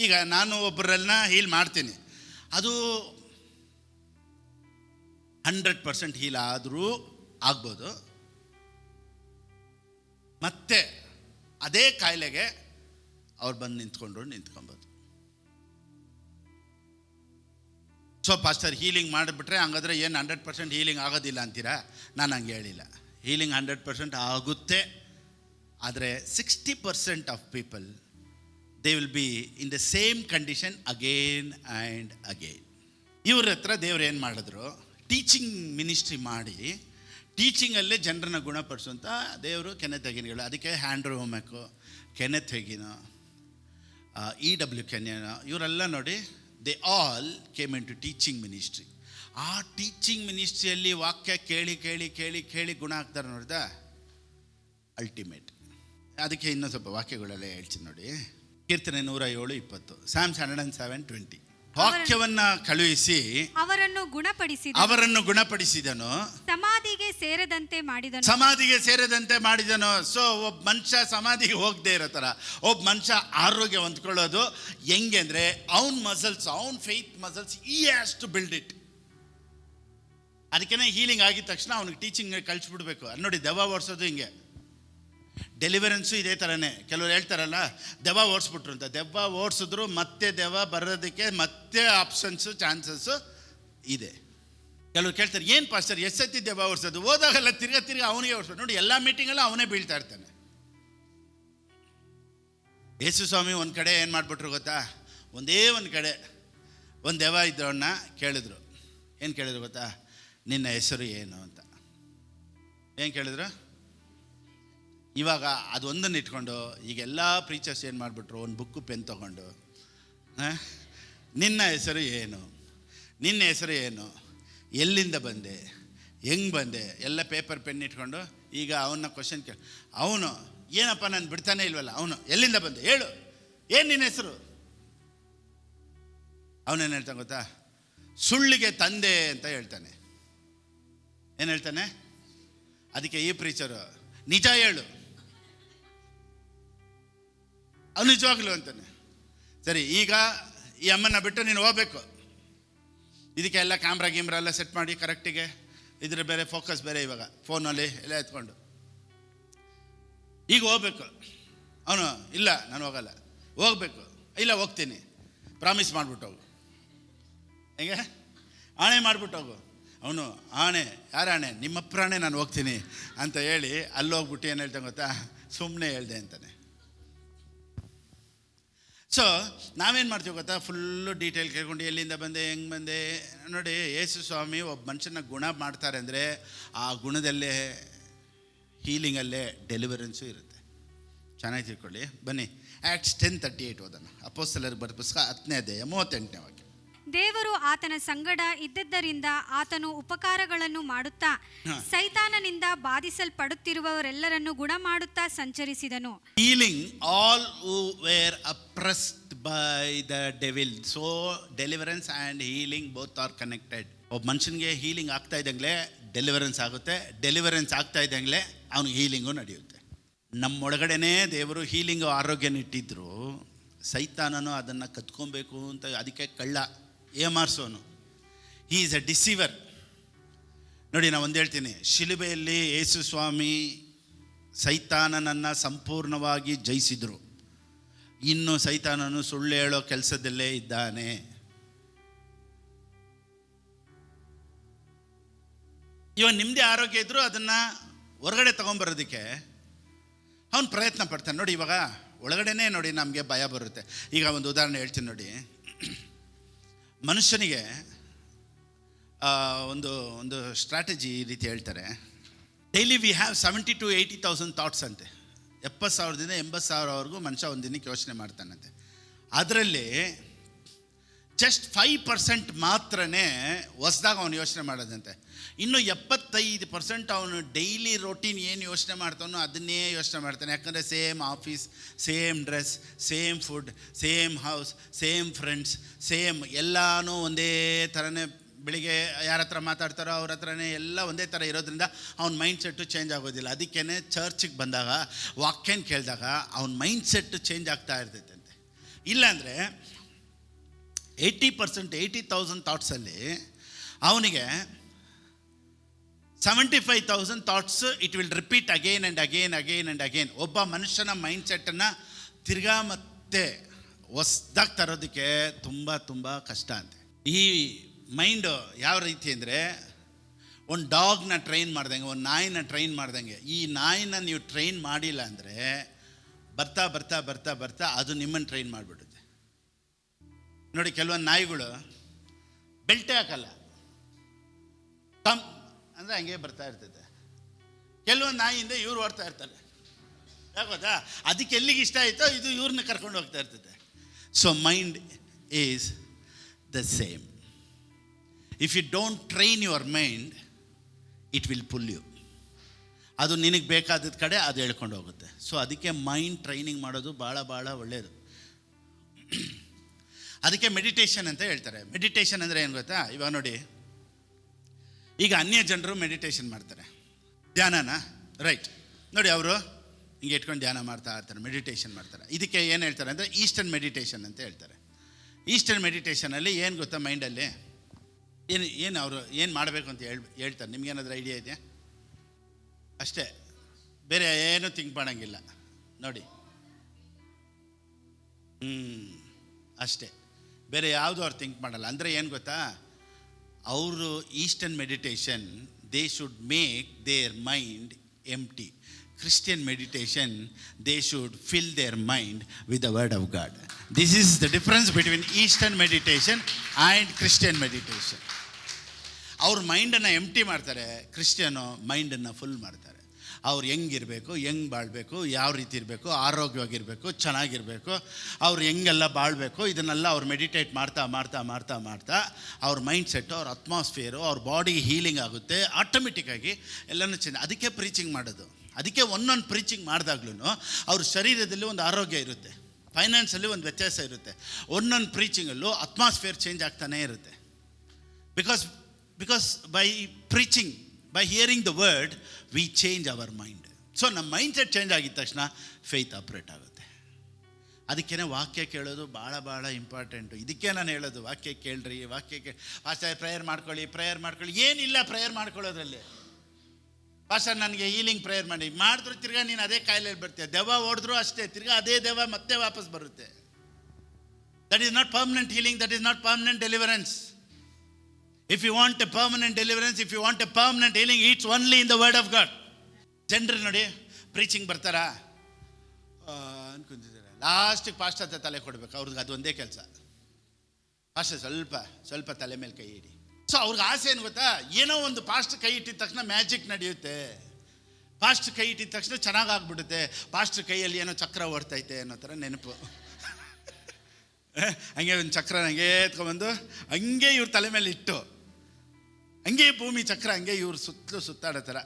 ಈಗ ನಾನು ಒಬ್ಬರನ್ನ ಹೀಲ್ ಮಾಡ್ತೀನಿ, ಅದು 100% ಹೀಲ್ ಆದರೂ ಆಗ್ಬೋದು, ಮತ್ತೆ ಅದೇ ಕಾಯಿಲೆಗೆ ಅವ್ರು ಬಂದು ನಿಂತ್ಕೊಬೋದು. ಸೊ ಪಾಸ್ಟರ್ ಹೀಲಿಂಗ್ ಮಾಡಿಬಿಟ್ರೆ ಹಂಗಾದ್ರೆ ಏನು 100% ಹೀಲಿಂಗ್ ಆಗೋದಿಲ್ಲ ಅಂತೀರಾ? ನಾನು ಹಂಗೆ ಹೇಳಿಲ್ಲ. ಹೀಲಿಂಗ್ 100% ಆಗುತ್ತೆ, ಆದರೆ 60% of people they will B in the same condition again and again. ಇವ್ರ ಹತ್ರ ದೇವ್ರು ಏನು ಮಾಡಿದ್ರು, ಟೀಚಿಂಗ್ ಮಿನಿಸ್ಟ್ರಿ ಮಾಡಿ ಟೀಚಿಂಗಲ್ಲೇ ಜನರನ್ನ ಗುಣಪಡಿಸುವಂಥ ದೇವರು ಕೆನೆತ್ ಹೆಗಿನ್ಗಳು. ಅದಕ್ಕೆ ಹ್ಯಾಂಡ್ರೂ ಹೋಮ್ಯಾಕು, ಕೆನೆತ್ ಹೆಗಿನು, EW ಕೆನ್ಯನ, ಇವರೆಲ್ಲ ನೋಡಿ they all came into teaching ministry. ಆ ಟೀಚಿಂಗ್ ಮಿನಿಸ್ಟ್ರಿಯಲ್ಲಿ ವಾಕ್ಯ ಕೇಳಿ ಕೇಳಿ ಕೇಳಿ ಕೇಳಿ ಗುಣ ಆಗ್ತಾರೆ ನೋಡಿದ, ಅಲ್ಟಿಮೇಟ್. ಅದಕ್ಕೆ ಇನ್ನೂ ಸ್ವಲ್ಪ ವಾಕ್ಯಗಳೆಲ್ಲ ಹೇಳ್ತೀನಿ ನೋಡಿ. ಕೀರ್ತನೆ 107:20, Psalms 107:20. ವಾಕ್ಯವನ್ನು ಕಳುಹಿಸಿ ಅವರನ್ನು ಗುಣಪಡಿಸಿದನು, ಸಮಾಧಿಗೆ ಸೇರದಂತೆ ಮಾಡಿದನು. ಸೊ ಒಬ್ಬ ಮನುಷ್ಯ ಸಮಾಧಿಗೆ ಹೋಗದೆ ಇರೋ ಥರ ಒಬ್ಬ ಮನುಷ್ಯ ಆರೋಗ್ಯ ಹೊಂದ್ಕೊಳ್ಳೋದು ಹೆಂಗೆ ಅಂದರೆ, ಅವನ ಮಸಲ್ಸ್, ಅವನ ಫೇತ್ ಮಸಲ್ಸ್, ಈ ಹ್ಯಾಸ್ ಟು ಬಿಲ್ಡ್ ಇಟ್. ಅದಕ್ಕೇ ಹೀಲಿಂಗ್ ಆಗಿದ ತಕ್ಷಣ ಅವ್ನಿಗೆ ಟೀಚಿಂಗ್ ಕಳಿಸ್ಬಿಡ್ಬೇಕು. ನೋಡಿ, ದೆವ್ವ ಓಡಿಸೋದು ಹಿಂಗೆ, ಡೆಲಿವರೆನ್ಸು ಇದೇ ಥರನೇ. ಕೆಲವರು ಹೇಳ್ತಾರಲ್ಲ ದೆವ್ವ ಓಡಿಸ್ಬಿಟ್ರು ಅಂತ. ದೆವ್ವ ಓಡಿಸಿದ್ರು ಮತ್ತೆ ದೆವ್ವ ಬರೋದಕ್ಕೆ ಮತ್ತೆ ಆಪ್ಷನ್ಸು, ಚಾನ್ಸಸ್ಸು ಇದೆ. ಕೆಲವ್ರು ಕೇಳ್ತಾರೆ, ಏನು ಪಾಸ್ಟರ್ ಎಷ್ಟು ಸತಿ ದೆವ್ವ ಓಡಿಸೋದು? ಹೋದಾಗಲ್ಲ ತಿರ್ಗಾ ಅವನಿಗೆ ಓಡಿಸೋದು. ನೋಡಿ, ಎಲ್ಲ ಮೀಟಿಂಗಲ್ಲ ಅವನೇ ಬೀಳ್ತಾ ಇರ್ತಾನೆ. ಯೇಸು ಸ್ವಾಮಿ ಒಂದು ಕಡೆ ಏನು ಮಾಡಿಬಿಟ್ರು ಗೊತ್ತಾ, ಒಂದೇ ಒಂದು ಕಡೆ ಒಂದು ದೆವ್ವ ಇದ್ದವನ್ನ ಕೇಳಿದ್ರು. ಏನು ಕೇಳಿದ್ರು ಗೊತ್ತಾ, ನಿನ್ನ ಹೆಸರು ಏನು ಅಂತ. ಏನು ಕೇಳಿದ್ರು? ಇವಾಗ ಅದೊಂದನ್ನು ಇಟ್ಕೊಂಡು ಈಗೆಲ್ಲ ಪ್ರೀಚರ್ಸ್ ಏನು ಮಾಡಿಬಿಟ್ರು, ಒಂದು ಬುಕ್ಕು ಪೆನ್ ತೊಗೊಂಡು ನಿನ್ನ ಹೆಸರು ಏನು, ನಿನ್ನ ಹೆಸರು ಏನು, ಎಲ್ಲಿಂದ ಬಂದೆ, ಹೆಂಗೆ ಬಂದೆ, ಎಲ್ಲ ಪೇಪರ್ ಪೆನ್ ಇಟ್ಕೊಂಡು ಈಗ ಅವನ್ನ ಕ್ವಶನ್ ಕೇಳಿ, ಅವನು ಏನಪ್ಪ ನಾನು ಬಿಡ್ತಾನೆ ಇಲ್ವಲ್ಲ, ಅವನು ಎಲ್ಲಿಂದ ಬಂದೆ ಹೇಳು, ಏನು ನಿನ್ನ ಹೆಸರು? ಅವನೇನು ಹೇಳ್ತಾನೆ ಗೊತ್ತಾ, ಸುಳ್ಳಿಗೆ ತಂದೆ ಅಂತ ಹೇಳ್ತಾನೆ. ಏನು ಹೇಳ್ತಾನೆ? ಅದಕ್ಕೆ ಈ ಪ್ರೀಚರು, ನಿಜ ಹೇಳು, ಅದು ನಿಜವಾಗ್ಲು ಅಂತಾನೆ. ಸರಿ, ಈಗ ಈ ಅಮ್ಮನ ಬಿಟ್ಟು ನೀನು ಹೋಗ್ಬೇಕು, ಇದಕ್ಕೆ ಎಲ್ಲ ಕ್ಯಾಮ್ರಾ ಎಲ್ಲ ಸೆಟ್ ಮಾಡಿ ಕರೆಕ್ಟಿಗೆ, ಇದ್ರ ಬೇರೆ ಫೋಕಸ್ ಬೇರೆ, ಇವಾಗ ಫೋನಲ್ಲಿ ಎಲ್ಲ ಎತ್ಕೊಂಡು ಈಗ ಹೋಗ್ಬೇಕು. ಅವನು ಇಲ್ಲ ನಾನು ಹೋಗಲ್ಲ, ಹೋಗ್ಬೇಕು, ಇಲ್ಲ ಹೋಗ್ತೀನಿ, ಪ್ರಾಮಿಸ್ ಮಾಡಿಬಿಟ್ಟು ಹೋಗು, ಹೇಗೆ ಆಣೆ ಮಾಡಿಬಿಟ್ಟು ಹೋಗು. ಅವನು ಆಣೆ, ಯಾರ ಆಣೆ? ನಿಮ್ಮ ಪ್ರಾಣೆ, ನಾನು ಹೋಗ್ತೀನಿ ಅಂತ ಹೇಳಿ ಅಲ್ಲಿ ಹೋಗ್ಬಿಟ್ಟು ಏನು ಹೇಳ್ತಾನೆ ಗೊತ್ತಾ, ಸುಮ್ಮನೆ ಹೇಳ್ದೆ ಅಂತಾನೆ. ಸೊ ನಾವೇನು ಮಾಡ್ತೀವಿ ಗೊತ್ತಾ, ಫುಲ್ಲು ಡೀಟೇಲ್ ಕೇಳ್ಕೊಂಡು ಎಲ್ಲಿಂದ ಬಂದೆ, ಹೆಂಗೆ ಬಂದೆ. ನೋಡಿ, ಯೇಸು ಸ್ವಾಮಿ ಒಬ್ಬ ಮನುಷ್ಯನ ಗುಣ ಮಾಡ್ತಾರೆ ಅಂದರೆ ಆ ಗುಣದಲ್ಲೇ, ಹೀಲಿಂಗಲ್ಲೇ ಡೆಲಿವರೆನ್ಸು ಇರುತ್ತೆ. ಚೆನ್ನಾಗಿ ತಿಳ್ಕೊಳ್ಳಿ. ಬನ್ನಿ, ಆ್ಯಕ್ಟ್ಸ್ 10:38 ಓದೋಣ. ಅಪೊಸ್ತಲರ ಬರೆದ ಪುಸ್ತಕ 10ನೇ ಅಧ್ಯಾಯ 38ನೇ ವಾಕ್ಯ. ದೇವರು ಆತನ ಸಂಗಡ ಇದ್ದದ್ದರಿಂದ ಆತನು ಉಪಕಾರಗಳನ್ನು ಮಾಡುತ್ತಾ ಸೈತಾನನಿಂದ ಬಾಧಿಸಲ್ಪಡುತ್ತಿರುವವರೆಲ್ಲರನ್ನು ಗುಣ ಮಾಡುತ್ತಾ ಸಂಚರಿಸಿದನು. Healing all who were oppressed by the devil. So deliverance and healing both are connected. ಒಬ್ಬ ಮನುಷ್ಯನಿಗೆ ಹೀಲಿಂಗ್ ಆಗ್ತಾ ಇದ್ದಂಗೆ ಡೆಲಿವರೆನ್ಸ್ ಆಗುತ್ತೆ, ಡೆಲಿವರೆನ್ಸ್ ಆಗ್ತಾ ಇದ್ದಂಗೆ ಅವನಿಗೆ ಹೀಲಿಂಗು ನಡೆಯುತ್ತೆ. ನಮ್ಮೊಳಗಡೆನೇ ದೇವರು ಹೀಲಿಂಗು ಆರೋಗ್ಯನ ಇಟ್ಟಿದ್ರು, ಸೈತಾನನು ಅದನ್ನು ಕತ್ಕೊಬೇಕು ಅಂತ ಅದಕ್ಕೆ ಕಳ್ಳ ಏಮಾರ್ಸೋನು. He is A ಡಿಸೀವರ್. ನೋಡಿ, ನಾನು ಒಂದು ಹೇಳ್ತೀನಿ, ಶಿಲುಬೆಯಲ್ಲಿ ಯೇಸು ಸ್ವಾಮಿ ಸೈತಾನನನ್ನು ಸಂಪೂರ್ಣವಾಗಿ ಜಯಿಸಿದರು. ಇನ್ನು ಸೈತಾನನು ಸುಳ್ಳು ಹೇಳೋ ಕೆಲಸದಲ್ಲೇ ಇದ್ದಾನೆ. ಇವಾಗ ನಿಮ್ಮದೇ ಆರೋಗ್ಯ ಇದ್ದರೂ ಅದನ್ನು ಹೊರಗಡೆ ತೊಗೊಂಬರೋದಕ್ಕೆ ಅವನು ಪ್ರಯತ್ನ ಪಡ್ತಾನೆ. ನೋಡಿ, ಇವಾಗ ಒಳಗಡೆನೇ ನೋಡಿ ನಮಗೆ ಭಯ ಬರುತ್ತೆ. ಈಗ ಒಂದು ಉದಾಹರಣೆ ಹೇಳ್ತೀನಿ ನೋಡಿ. ಮನುಷ್ಯನಿಗೆ ಒಂದು ಒಂದು ಸ್ಟ್ರಾಟಜಿ ಈ ರೀತಿ ಹೇಳ್ತಾರೆ. Daily we have 70,000 to 80,000 thoughts ಅಂತೆ. 70,000 80,000ವರೆಗೂ ಮನುಷ್ಯ ಒಂದು ದಿನಕ್ಕೆ ಯೋಚನೆ ಮಾಡ್ತಾನಂತೆ. ಅದರಲ್ಲಿ ಜಸ್ಟ್ 5% ಮಾತ್ರನೇ ಹೊಸ್ದಾಗ ಅವನು ಯೋಚನೆ ಮಾಡೋದಂತೆ. ಇನ್ನು 75% ಅವನು ಡೈಲಿ ರೊಟೀನ್ ಏನು ಯೋಚನೆ ಮಾಡ್ತಾನೋ ಅದನ್ನೇ ಯೋಚನೆ ಮಾಡ್ತಾನೆ. ಯಾಕಂದರೆ same office, same dress, same food, same house, same friends, same ಎಲ್ಲನೂ ಒಂದೇ ಥರನೇ. ಬೆಳಿಗ್ಗೆ ಯಾರ ಹತ್ರ ಮಾತಾಡ್ತಾರೋ ಅವ್ರ ಹತ್ರನೇ ಎಲ್ಲ ಒಂದೇ ಥರ ಇರೋದ್ರಿಂದ ಅವ್ನ ಮೈಂಡ್ಸೆಟ್ಟು ಚೇಂಜ್ ಆಗೋದಿಲ್ಲ. ಅದಕ್ಕೇ ಚರ್ಚಿಗೆ ಬಂದಾಗ ವಾಕ್ಯನ ಕೇಳಿದಾಗ ಅವ್ನ ಮೈಂಡ್ಸೆಟ್ಟು ಚೇಂಜ್ ಆಗ್ತಾ ಇರ್ತೈತಂತೆ. ಇಲ್ಲಾಂದರೆ 80% 80,000 ಥಾಟ್ಸಲ್ಲಿ ಅವನಿಗೆ 75,000 thoughts it will repeat again and again again and again. ಒಬ್ಬ ಮನುಷ್ಯನ ಮೈಂಡ್ಸೆಟ್ಟನ್ನು ತಿರ್ಗಾ ಮತ್ತೆ ಹೊಸ್ದಾಗಿ ತರೋದಕ್ಕೆ ತುಂಬ ತುಂಬ ಕಷ್ಟ ಅಂತೆ. ಈ ಮೈಂಡು ಯಾವ ರೀತಿ ಅಂದರೆ ಒಂದು ಡಾಗ್ನ ಟ್ರೈನ್ ಮಾಡ್ದಂಗೆ, ಒಂದು ನಾಯಿನ ಟ್ರೈನ್ ಮಾಡ್ದಂಗೆ. ಈ ನಾಯಿನ ನೀವು ಟ್ರೈನ್ ಮಾಡಿಲ್ಲ ಅಂದರೆ ಬರ್ತಾ ಬರ್ತಾ ಬರ್ತಾ ಬರ್ತಾ ಅದು ನಿಮ್ಮನ್ನು ಟ್ರೈನ್ ಮಾಡಿಬಿಡುತ್ತೆ. ನೋಡಿ, ಕೆಲವೊಂದು ನಾಯಿಗಳು ಬೆಲ್ಟೇ ಹಾಕಲ್ಲ, ಅಂದರೆ ಹಂಗೆ ಬರ್ತಾ ಇರ್ತೈತೆ. ಕೆಲವೊಂದು ನಾಯಿಯಿಂದ ಇವ್ರು ಓಡ್ತಾ ಇರ್ತಾರೆ. ಯಾಕೋದಾ? ಅದಕ್ಕೆ ಎಲ್ಲಿಗೆ ಇಷ್ಟ ಆಯಿತೋ ಇದು ಇವ್ರನ್ನ ಕರ್ಕೊಂಡು ಹೋಗ್ತಾ ಇರ್ತೈತೆ. So mind is the same. If you don't train your mind it will pull you. ಅದು ನಿನಗೆ ಬೇಕಾದ ಕಡೆ ಅದು ಹೇಳ್ಕೊಂಡು ಹೋಗುತ್ತೆ. ಸೊ ಅದಕ್ಕೆ ಮೈಂಡ್ ಟ್ರೈನಿಂಗ್ ಮಾಡೋದು ಭಾಳ ಭಾಳ ಒಳ್ಳೆಯದು. ಅದಕ್ಕೆ ಮೆಡಿಟೇಷನ್ ಅಂತ ಹೇಳ್ತಾರೆ. ಮೆಡಿಟೇಷನ್ ಅಂದರೆ ಏನು ಗೊತ್ತಾ? ಇವಾಗ ನೋಡಿ, ಈಗ ಅನ್ಯ ಜನರು ಮೆಡಿಟೇಷನ್ ಮಾಡ್ತಾರೆ, ಧ್ಯಾನನ, ರೈಟ್? ನೋಡಿ, ಅವರು ಹಿಂಗೆ ಇಟ್ಕೊಂಡು ಧ್ಯಾನ ಮಾಡ್ತಾ ಇರ್ತಾರೆ, ಮೆಡಿಟೇಷನ್ ಮಾಡ್ತಾರೆ. ಇದಕ್ಕೆ ಏನು ಹೇಳ್ತಾರೆ ಅಂದರೆ ಈಸ್ಟರ್ನ್ ಮೆಡಿಟೇಷನ್ ಅಂತ ಹೇಳ್ತಾರೆ. ಈಸ್ಟರ್ನ್ ಮೆಡಿಟೇಷನಲ್ಲಿ ಏನು ಗೊತ್ತಾ, ಮೈಂಡಲ್ಲಿ ಏನು ಅವರು ಏನು ಮಾಡಬೇಕು ಅಂತ ಹೇಳ್ತಾರೆ. ನಿಮ್ಗೇನಾದ್ರೂ ಐಡಿಯಾ ಇದೆಯಾ? ಅಷ್ಟೇ, ಬೇರೆ ಏನೂ ಥಿಂಕ್ ಮಾಡೋಂಗಿಲ್ಲ. ನೋಡಿ, ಅಷ್ಟೇ, ಬೇರೆ ಯಾವುದೂ ಅವ್ರು ಥಿಂಕ್ ಮಾಡಲ್ಲ. ಅಂದರೆ ಏನು ಗೊತ್ತಾ, ಅವರು eastern meditation they should make their mind empty. Christian meditation, they should fill their mind with the word of God. This is the difference between Eastern meditation and Christian meditation. ಅವ್ರ ಮೈಂಡನ್ನು ಎಂಪ್ಟಿ ಮಾಡ್ತಾರೆ, ಕ್ರಿಶ್ಚಿಯನು ಮೈಂಡನ್ನು ಫುಲ್ ಮಾಡ್ತಾರೆ. ಅವ್ರು ಹೆಂಗಿರಬೇಕು, ಹೆಂಗೆ ಬಾಳಬೇಕು, ಯಾವ ರೀತಿ ಇರಬೇಕು, ಆರೋಗ್ಯವಾಗಿರಬೇಕು, ಚೆನ್ನಾಗಿರಬೇಕು, ಅವ್ರು ಹೆಂಗೆಲ್ಲ ಬಾಳಬೇಕು, ಇದನ್ನೆಲ್ಲ ಅವ್ರು ಮೆಡಿಟೇಟ್ ಮಾಡ್ತಾ ಮಾಡ್ತಾ ಮಾಡ್ತಾ ಮಾಡ್ತಾ ಅವ್ರ ಮೈಂಡ್ ಸೆಟ್ಟು, ಅವ್ರ ಅಟ್ಮಾಸ್ಫಿಯರು, ಅವ್ರ ಬಾಡಿ ಹೀಲಿಂಗ್ ಆಗುತ್ತೆ ಆಟೋಮೆಟಿಕ್ಕಾಗಿ, ಎಲ್ಲನೂ ಚೆನ್ನಾಗಿ. ಅದಕ್ಕೆ ಪ್ರೀಚಿಂಗ್ ಮಾಡೋದು. ಅದಕ್ಕೆ ಒಂದೊಂದು ಪ್ರೀಚಿಂಗ್ ಮಾಡಿದಾಗ್ಲೂ ಅವ್ರ ಶರೀರದಲ್ಲಿ ಒಂದು ಆರೋಗ್ಯ ಇರುತ್ತೆ, ಫೈನಾನ್ಸಲ್ಲಿ ಒಂದು ವ್ಯತ್ಯಾಸ ಇರುತ್ತೆ. ಒಂದೊಂದು ಪ್ರೀಚಿಂಗಲ್ಲೂ ಅಟ್ಮಾಸ್ಫಿಯರ್ ಚೇಂಜ್ ಆಗ್ತಾನೇ ಇರುತ್ತೆ. Because by preaching, by hearing the word we change our mind. So ನಮ್ಮ ಮೈಂಡ್ ಸೆಟ್ ಚೇಂಜ್ ಆಗಿದ ತಕ್ಷಣ ಫೇತ್ ಆಪ್ರೇಟ್ ಆಗುತ್ತೆ. ಅದಕ್ಕೇ ವಾಕ್ಯ ಕೇಳೋದು ಭಾಳ ಭಾಳ ಇಂಪಾರ್ಟೆಂಟು. ಇದಕ್ಕೆ ನಾನು ಹೇಳೋದು, ವಾಕ್ಯ ಕೇಳ್ರಿ, ವಾಕ್ಯಕ್ಕೆ ಪಾಸ್ಟರ್ ಪ್ರೇಯರ್ ಮಾಡ್ಕೊಳ್ಳಿ. ಏನಿಲ್ಲ ಪ್ರೇಯರ್ ಮಾಡ್ಕೊಳ್ಳೋದ್ರಲ್ಲಿ. ಪಾಸ್ಟರ್ ನನಗೆ ಹೀಲಿಂಗ್ ಪ್ರೇಯರ್ ಮಾಡಿದ್ರು ತಿರ್ಗಾ ನೀನು ಅದೇ ಕಾಯಿಲೆಯಲ್ಲಿ ಬರ್ತೀಯ. ದೆವ್ವ ಹೊಡೆದ್ರು ಅಷ್ಟೇ, ತಿರ್ಗಾ ಅದೇ ದೆವ್ವ ಮತ್ತೆ ವಾಪಸ್ ಬರುತ್ತೆ. That is not permanent healing, that is not permanent deliverance. If you want a permanent deliverance, if you want a permanent healing, it's only in the word of God. ಜನರು ನೋಡಿ, ಪ್ರೀಚಿಂಗ್ ಬರ್ತಾರಾ ಅನ್ಕೊಂತಿದ್ದಾರೆ, ಲಾಸ್ಟಿಗೆ ಪಾಸ್ಟರ್ ಹತ್ರ ತಲೆ ಕೊಡ್ಬೇಕು. ಅವ್ರಿಗೆ ಅದು ಒಂದೇ ಕೆಲಸ. ಪಾಸ್ಟರ್ ಸ್ವಲ್ಪ ತಲೆ ಮೇಲೆ ಕೈ ಇಡಿ. ಸೊ ಅವ್ರಿಗೆ ಆಸೆ ಏನು ಗೊತ್ತಾ, ಏನೋ ಒಂದು ಪಾಸ್ಟ್ ಕೈ ಇಟ್ಟಿದ ತಕ್ಷಣ ಮ್ಯಾಜಿಕ್ ನಡೆಯುತ್ತೆ, ಪಾಸ್ಟ್ ಕೈ ಇಟ್ಟಿದ ತಕ್ಷಣ ಚೆನ್ನಾಗಾಗ್ಬಿಡುತ್ತೆ, ಪಾಸ್ಟ್ ಕೈಯಲ್ಲಿ ಏನೋ ಚಕ್ರ ಓಡ್ತೈತೆ ಅನ್ನೋ ಥರ ನೆನಪು. ಹಂಗೆ ಒಂದು ಚಕ್ರ ಹಂಗೆ ಎತ್ಕೊಂಡ್ಬಂದು ಹಂಗೆ ಇವ್ರ ತಲೆ ಮೇಲೆ ಇಟ್ಟು, ಹಂಗೆ ಭೂಮಿ ಚಕ್ರ ಹಂಗೆ ಇವ್ರ ಸುತ್ತಲೂ ಸುತ್ತಾಡೋ ಥರ.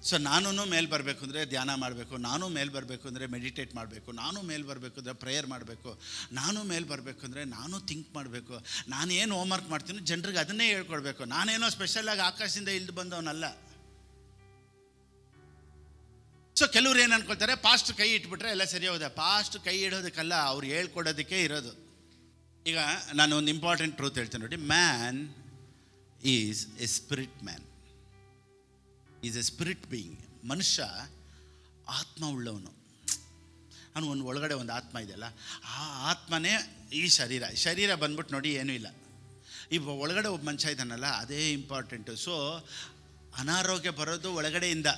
ಸೊ ನಾನು ಮೇಲೆ ಬರಬೇಕು ಅಂದರೆ ಧ್ಯಾನ ಮಾಡಬೇಕು, ನಾನು ಮೇಲೆ ಬರಬೇಕು ಅಂದರೆ ಮೆಡಿಟೇಟ್ ಮಾಡಬೇಕು, ನಾನು ಮೇಲೆ ಬರಬೇಕು ಅಂದರೆ ಪ್ರೇಯರ್ ಮಾಡಬೇಕು, ನಾನು ಮೇಲೆ ಬರಬೇಕು ಅಂದರೆ ನಾನು ಥಿಂಕ್ ಮಾಡಬೇಕು, ನಾನೇನು ಹೋಮ್ವರ್ಕ್ ಮಾಡ್ತೀನಿ ಜನರಿಗೆ ಅದನ್ನೇ ಹೇಳ್ಕೊಡ್ಬೇಕು. ನಾನೇನೋ ಸ್ಪೆಷಲಾಗಿ ಆಕಾಶದಿಂದ ಇಳಿದು ಬಂದವನಲ್ಲ. ಸೊ ಕೆಲವ್ರು ಏನು ಅನ್ಕೊಳ್ತಾರೆ, ಪಾಸ್ಟ್ ಕೈ ಇಟ್ಬಿಟ್ರೆ ಎಲ್ಲ ಸರಿ ಹೋದ. ಪಾಸ್ಟ್ ಕೈ ಇಡೋದಕ್ಕಲ್ಲ, ಅವ್ರು ಹೇಳ್ಕೊಡೋದಕ್ಕೆ ಇರೋದು. ಈಗ ನಾನು ಒಂದು ಇಂಪಾರ್ಟೆಂಟ್ ಟ್ರೂತ್ ಹೇಳ್ತೇನೆ ನೋಡಿ. Man is a spirit man, is a spirit being. ಮನುಷ್ಯ ಆತ್ಮ ಉಳ್ಳವನು. ಅವನು ಒಂದು ಒಳಗಡೆ ಒಂದು ಆತ್ಮ ಇದೆಯಲ್ಲ, ಆ ಆತ್ಮನೇ ಈ ಶರೀರ ಬಂದ್ಬಿಟ್ಟು ನೋಡಿ ಏನೂ ಇಲ್ಲ. ಈ ಒಳಗಡೆ ಒಬ್ಬ ಮನುಷ್ಯ ಇದ್ದಾನಲ್ಲ, ಅದೇ ಇಂಪಾರ್ಟೆಂಟು. ಸೊ ಅನಾರೋಗ್ಯ ಬರೋದು ಒಳಗಡೆಯಿಂದ.